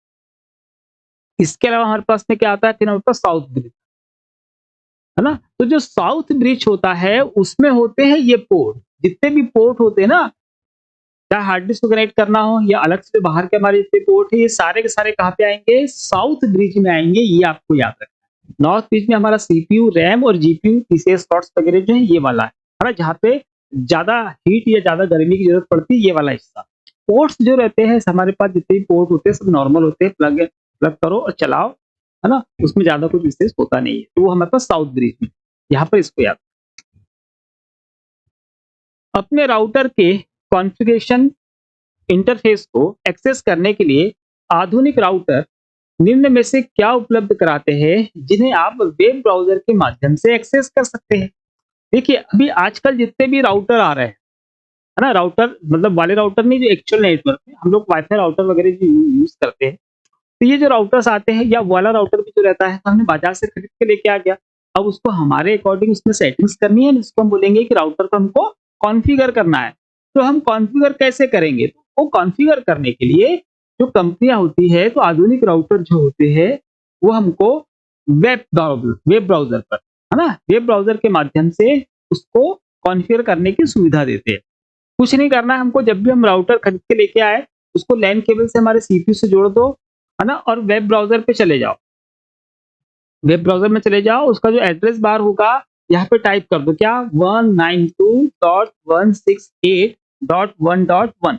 इसके अलावा हमारे पास में क्या आता है, फिर हमारे पास साउथ ब्रिज, है ना। तो जो साउथ ब्रिज होता है उसमें होते हैं ये पोर्ट, जितने भी पोर्ट होते हैं ना, चाहे हार्ड डिस्क को कनेक्ट करना हो या अलग से बाहर के हमारे जितने पोर्ट है, ये सारे के सारे कहाँ पे आएंगे, साउथ ब्रिज में आएंगे। ये आपको याद रखना है। नॉर्थ ब्रिज में हमारा सीपीयू, रैम और जीपीयू, पीसीआई स्लॉट्स वगैरह जो है ये वाला है ना, जहाँ पे ज्यादा हीट या ज्यादा गर्मी की जरूरत पड़ती है, ये वाला हिस्सा। पोर्ट्स जो रहते हैं हमारे पास जितने भी पोर्ट होते हैं सब नॉर्मल होते हैं, प्लग प्लग करो और चलाओ, है ना, उसमें ज्यादा कुछ विशेष होता नहीं है। तो वो हमारे पास साउथ ब्रिज में, यहाँ पर इसको याद। अपने राउटर के कॉन्फ़िगरेशन इंटरफेस को एक्सेस करने के लिए आधुनिक राउटर निम्न में से क्या उपलब्ध कराते हैं जिन्हें आप वेब ब्राउजर के माध्यम से एक्सेस कर सकते हैं। देखिए अभी आजकल जितने भी राउटर आ रहे हैं, है ना? राउटर मतलब वाले राउटर नहीं, जो एक्चुअल नेटवर्क में हम लोग वाईफाई राउटर वगैरह जो यूज़ करते हैं, तो ये जो राउटर्स आते हैं या वो वाला राउटर भी जो रहता है, तो हमने बाजार से खरीद के लेके आ गया। अब उसको हमारे अकॉर्डिंग उसमें सेटिंग्स करनी है, जिसको हम बोलेंगे कि राउटर को हमको कॉन्फ़िगर करना है। तो हम कॉन्फ़िगर कैसे करेंगे? तो वो कॉन्फ़िगर करने के लिए जो कंपनियाँ होती है, तो आधुनिक राउटर जो होते हैं, वो हमको वेब ब्राउज़र पर, है ना? वेब ब्राउज़र के माध्यम से उसको कॉन्फ़िगर करने की सुविधा देते हैं। कुछ नहीं करना है हमको, जब भी हम राउटर खरीद के लेके आए, उसको लैन केबल से हमारे सीपीयू से जोड़ दो, है ना? और वेब ब्राउज़र पे चले जाओ। वेब ब्राउज़र में चले जाओ, उसका जो एड्रेस बार होगा, यहाँ पे टाइप कर दो क्या 192.168.1.1,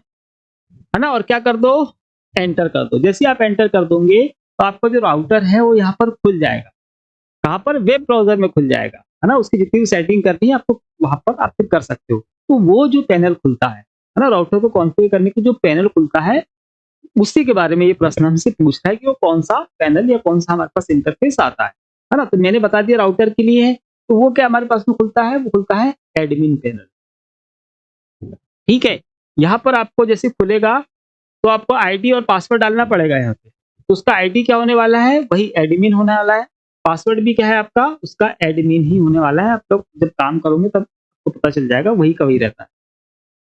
है ना? और क्या कर दो? एंटर कर दो। जैसे ही आप एंटर कर दोगे, तो आपका जो राउटर है वो यहाँ पर खुल जाएगा। कहाँ पर? वेब ब्राउज़र में खुल जाएगा, है ना? उसकी जितनी भी सेटिंग करनी है आपको वहाँ पर आप फिर कर सकते हो। तो वो जो पैनल खुलता है ना? राउटर को कॉन्फ़िगर करने की जो पैनल खुलता है, उसी के बारे में ये प्रश्न हमसे पूछ रहा है कि वो कौन-सा पैनल या कौन-सा हमारे पास इंटरफ़ेस आता है ना? तो मैंने बता दिया राउटर के लिए है, तो वो क्या हमारे पास में खुलता है? वो खुलता है एडमिन पैनल, ठीक है? यहाँ पर आपको जैसे खुलेगा, तो आपको आईडी और पासवर्ड डालना पड़ेगा यहाँ पे। तो उसका आईडी क्या होने वाला है? वही एडमिन होने वाला है। पासवर्ड भी क्या है आपका? उसका एडमिन ही होने वाला है। आप लोग जब काम करोगे तब आपको पता चल जाएगा, वही का वही रहता है।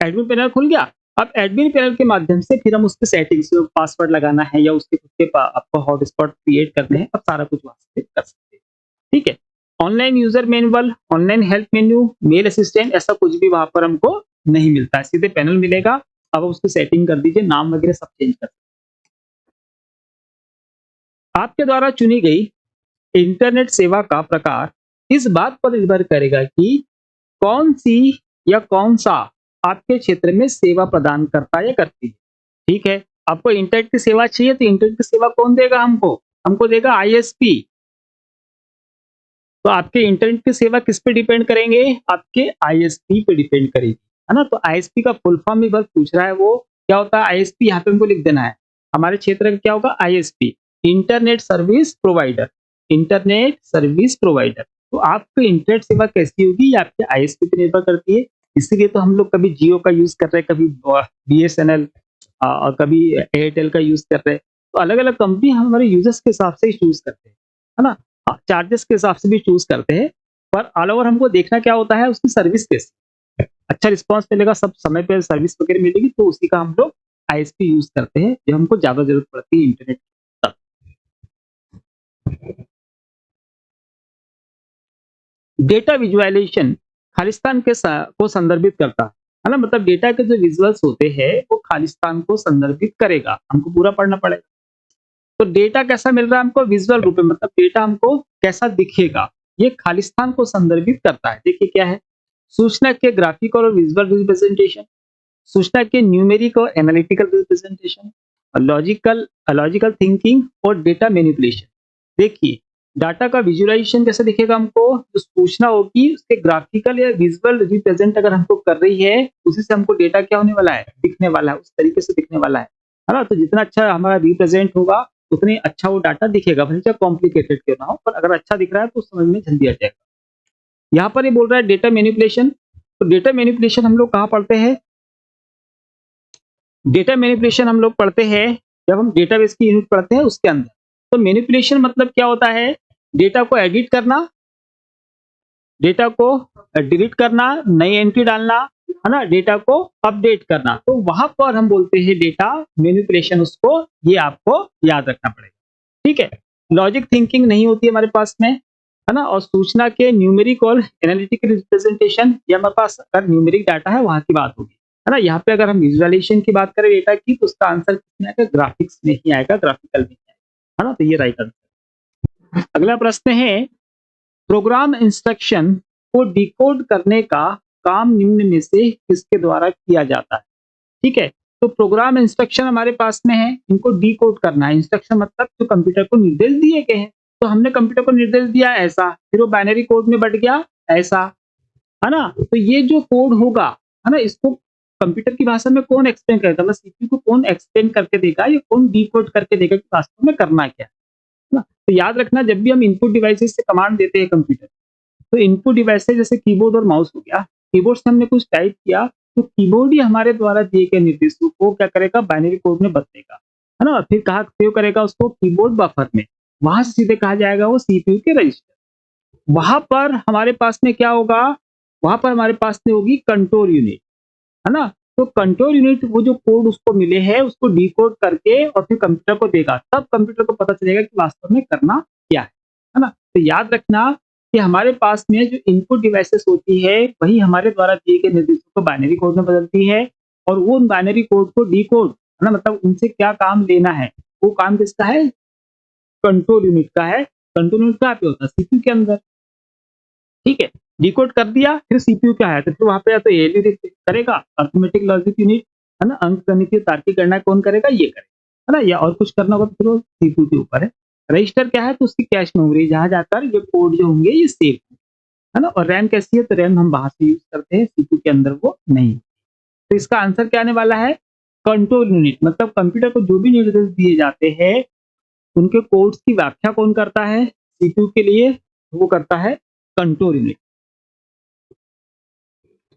एडमिन पैनल खुल गया। अब एडमिन पैनल के माध्यम से फिर हम उसके सेटिंग्स में पासवर्ड लगाना है या उसके खुद के आपको हॉटस्पॉट क्रिएट करने हैं, अब सारा कुछ वहाँ से कर सकते हैं। ठीक है? Online user manual, online help menu, mail assistant, ऐसा कुछ भी वहाँ पर हमको नहीं मिलता है। सीधे पैनल मिलेगा। अब उसकी सेटिंग कर दीजिए, नाम वगैरह सब चेंज कर। आपके द्वारा चुनी गई इंटरनेट सेवा का प्रकार इस बात पर निर्भर करेगा कि कौन सी या कौन सा आपके क्षेत्र में सेवा प्रदान करता है या करती है। ठीक है? आपको इंटरनेट की सेवा चाहिए, तो इंटरनेट की सेवा कौन देगा हमको? हमको देगा आईएसपी। तो आपके इंटरनेट की सेवा किस पे डिपेंड करेंगे? आपके आईएसपी पे डिपेंड करेगी, है ना? तो आईएसपी का फुल फॉर्म भी बस पूछ रहा है, वो क्या होता है? आईएसपी यहाँ पे हमको लिख देना है। हमारे क्षेत्र का क्या होगा? ISP, internet service provider, internet service provider. तो आपकी इंटरनेट सेवा कैसी होगी, ये आपके आईएसपी पे निर्भर करती है। इसीलिए तो हम लोग कभी जियो का यूज कर रहे हैं, कभी बीएसएनएल और कभी एयरटेल का यूज कर रहे हैं। तो अलग-अलग कंपनी हमारे यूजर्स के हिसाब से ही चूज करते हैं, है ना? चार्जेस के हिसाब से भी चूज करते हैं, पर ऑल ओवर हमको देखना क्या होता है, उसकी सर्विस कैसी, अच्छा रिस्पॉन्स मिलेगा, सब समय पे सर्विस वगैरह मिलेगी, तो उसी का हम लोग आईएसपी यूज करते हैं जब हमको ज्यादा जरूरत पड़ती है इंटरनेट तक। डेटा विजुअलाइजेशन खालिस्तान को संदर्भित करता है ना? मतलब डेटा के जो विजुअल्स होते हैं वो खालिस्तान को संदर्भित करेगा, हमको पूरा पढ़ना पड़ेगा। तो डेटा कैसा मिल रहा है हमको? विजुअल रूप में, मतलब डेटा हमको कैसा दिखेगा, ये खालिस्तान को संदर्भित करता है। देखिए क्या है, सूचना के ग्राफिकल और विजुअल रिप्रेजेंटेशन, सूचना के न्यूमेरिक और analytical representation, logical logical thinking और डेटा मैनिपुलेशन। देखिए डाटा का विजुअलाइजेशन कैसे दिखेगा हमको? जो सूचना होगी उसके ग्राफिकल या विजुअल रिप्रेजेंट अगर हमको कर रही है, उसी से हमको डेटा क्या होने वाला है? दिखने वाला है, उस तरीके से दिखने वाला है ना? तो जितना अच्छा हमारा रिप्रेजेंट होगा, उतनी अच्छा वो डाटा दिखेगा, भले चाहे कॉम्प्लिकेटेड क्यों ना हो, पर अगर अच्छा दिख रहा है तो समझ में जल्दी आ जाएगा। यहाँ पर ये बोल रहा है डेटा मैनिपुलेशन। तो डेटा मैनिपुलेशन हम लोग कहाँ पढ़ते हैं? डेटा मैनिपुलेशन हम लोग पढ़ते हैं जब हम डेटाबेस की यूनिट पढ़ते हैं उसके अंदर। तो मैनिपुलेशन मतलब क्या होता है? डेटा को एडिट करना, डेटा को डिलीट करना, नई एंट्री डालना, है ना? डेटा को अपडेट करना। तो वहां पर हम बोलते हैं डेटा मैनिपुलेशन, उसको ये आपको याद रखना पड़ेगा। ठीक है? लॉजिक थिंकिंग नहीं होती हमारे पास में, है ना? और सूचना के न्यूमेरिक और एनालिटिकल रिप्रेजेंटेशन, ये हमारे पास अगर न्यूमेरिक डाटा है वहां की बात होगी, है ना? यहाँ पे अगर हम विजुअलाइजेशन की बात करें डेटा की, तो उसका आंसर किसमें आएगा? ग्राफिक्स में ही आएगा, ग्राफिकल में ही आएगा, है ना? तो ये राइट आंसर। अगला प्रश्न है, प्रोग्राम इंस्ट्रक्शन को डिकोड करने का काम निम्न में से किसके द्वारा किया जाता है? ठीक है? तो प्रोग्राम इंस्ट्रक्शन हमारे पास में है, इनको डिकोड करना है। इंस्ट्रक्शन मतलब जो कंप्यूटर को निर्देश दिए गए हैं, तो हमने कंप्यूटर को निर्देश दिया ऐसा, फिर वो बाइनरी कोड में बट गया ऐसा, है ना? तो ये जो कोड होगा, है ना? इसको कंप्यूटर की भाषा में कौन एक्सप्लेन करेगा? मतलब सीपीयू को कौन एक्सप्लेन करके देगा या कौन डिकोड करके देगा कि वास्तव में करना क्या है ना? तो याद रखना, जब भी हम इनपुट डिवाइसेस से कमांड देते हैं कंप्यूटर, तो इनपुट डिवाइसेस जैसे कीबोर्ड और माउस हो गया। कीबोर्ड से हमने कुछ टाइप किया तो कीबोर्ड ही हमारे द्वारा दिए गए निर्देशों को क्या करेगा, बाइनरी कोड में बदलेगा, है ना। फिर कहाँ सेव करेगा उसको, कीबोर्ड बफर में। वहां से सीधे कहा जाएगा वो सीपीयू के रजिस्टर। वहां पर हमारे पास में क्या होगा, वहां पर हमारे पास में होगी कंट्रोल यूनिट, है ना। तो कंट्रोल यूनिट वो जो कोड उसको मिले हैं उसको डिकोड करके और फिर कंप्यूटर को देगा, तब कंप्यूटर को पता चलेगा कि वास्तव में करना क्या है ना। तो याद रखना कि हमारे पास में जो इनपुट डिवाइसेस होती है वही हमारे द्वारा दिए गए निर्देशों को बाइनरी कोड में बदलती है, और वो उन बाइनरी कोड को डिकोड, है ना, मतलब उनसे क्या काम लेना है, वो काम किसका है, कंट्रोल यूनिट का है। कंट्रोल यूनिट कहाँ पे होता है, सीपीयू के अंदर, ठीक है। डिकोड कर दिया, फिर सीपीयू क्या है, तो फिर वहां पे या तो एएलयू करेगा, अरिथमेटिक लॉजिक यूनिट, है ना, अंकगणितीय तार्किक गणना कौन करेगा, ये करेगा, है ना। या और कुछ करना होगा तो फिर वो सीपीयू के ऊपर है। रजिस्टर क्या है, तो उसकी कैश मेमोरी, जहां जाकर ये कोड जो होंगे ये सेव, है ना। और रैम कैसी है, तो रैम हम बाहर से यूज करते हैं, सीपीयू के अंदर वो नहीं। तो इसका आंसर क्या आने वाला है, कंट्रोल यूनिट। मतलब कंप्यूटर को जो भी निर्देश दिए जाते हैं उनके कोड्स की व्याख्या कौन करता है, सीपीयू के लिए वो करता है कंट्रोल यूनिट।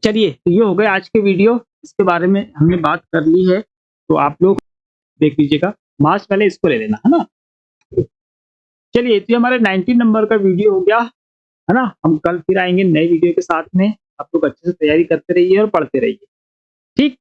चलिए, तो ये हो गए आज के वीडियो, इसके बारे में हमने बात कर ली है, तो आप लोग देख लीजिएगा। मार्क्स पहले इसको ले लेना, है ना। चलिए, तो ये हमारे 19 नंबर का वीडियो हो गया, है ना। हम कल फिर आएंगे नए वीडियो के साथ में। आप लोग अच्छे से तैयारी करते रहिए और पढ़ते रहिए, ठीक।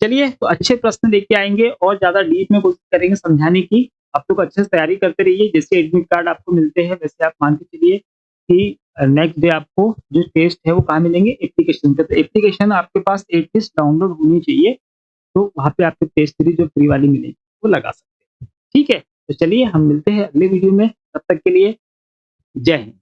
चलिए, तो अच्छे प्रश्न लेके आएंगे और ज्यादा डीप में कोशिश करेंगे समझाने की। आप लोग अच्छे से तैयारी करते रहिए। जैसे एडमिट कार्ड आपको मिलते हैं वैसे आप मान के चलिए कि नेक्स्ट डे आपको जो टेस्ट है वो कहाँ मिलेंगे, एप्लीकेशन पे। तो एप्लीकेशन आपके पास एटलीस्ट डाउनलोड होनी चाहिए, तो वहाँ पे आपको टेस्ट सीरीज जो फ्री वाली मिलेगी वो लगा सकते हैं, ठीक है। तो चलिए, हम मिलते हैं अगले वीडियो में, तब तक के लिए जय हिंद।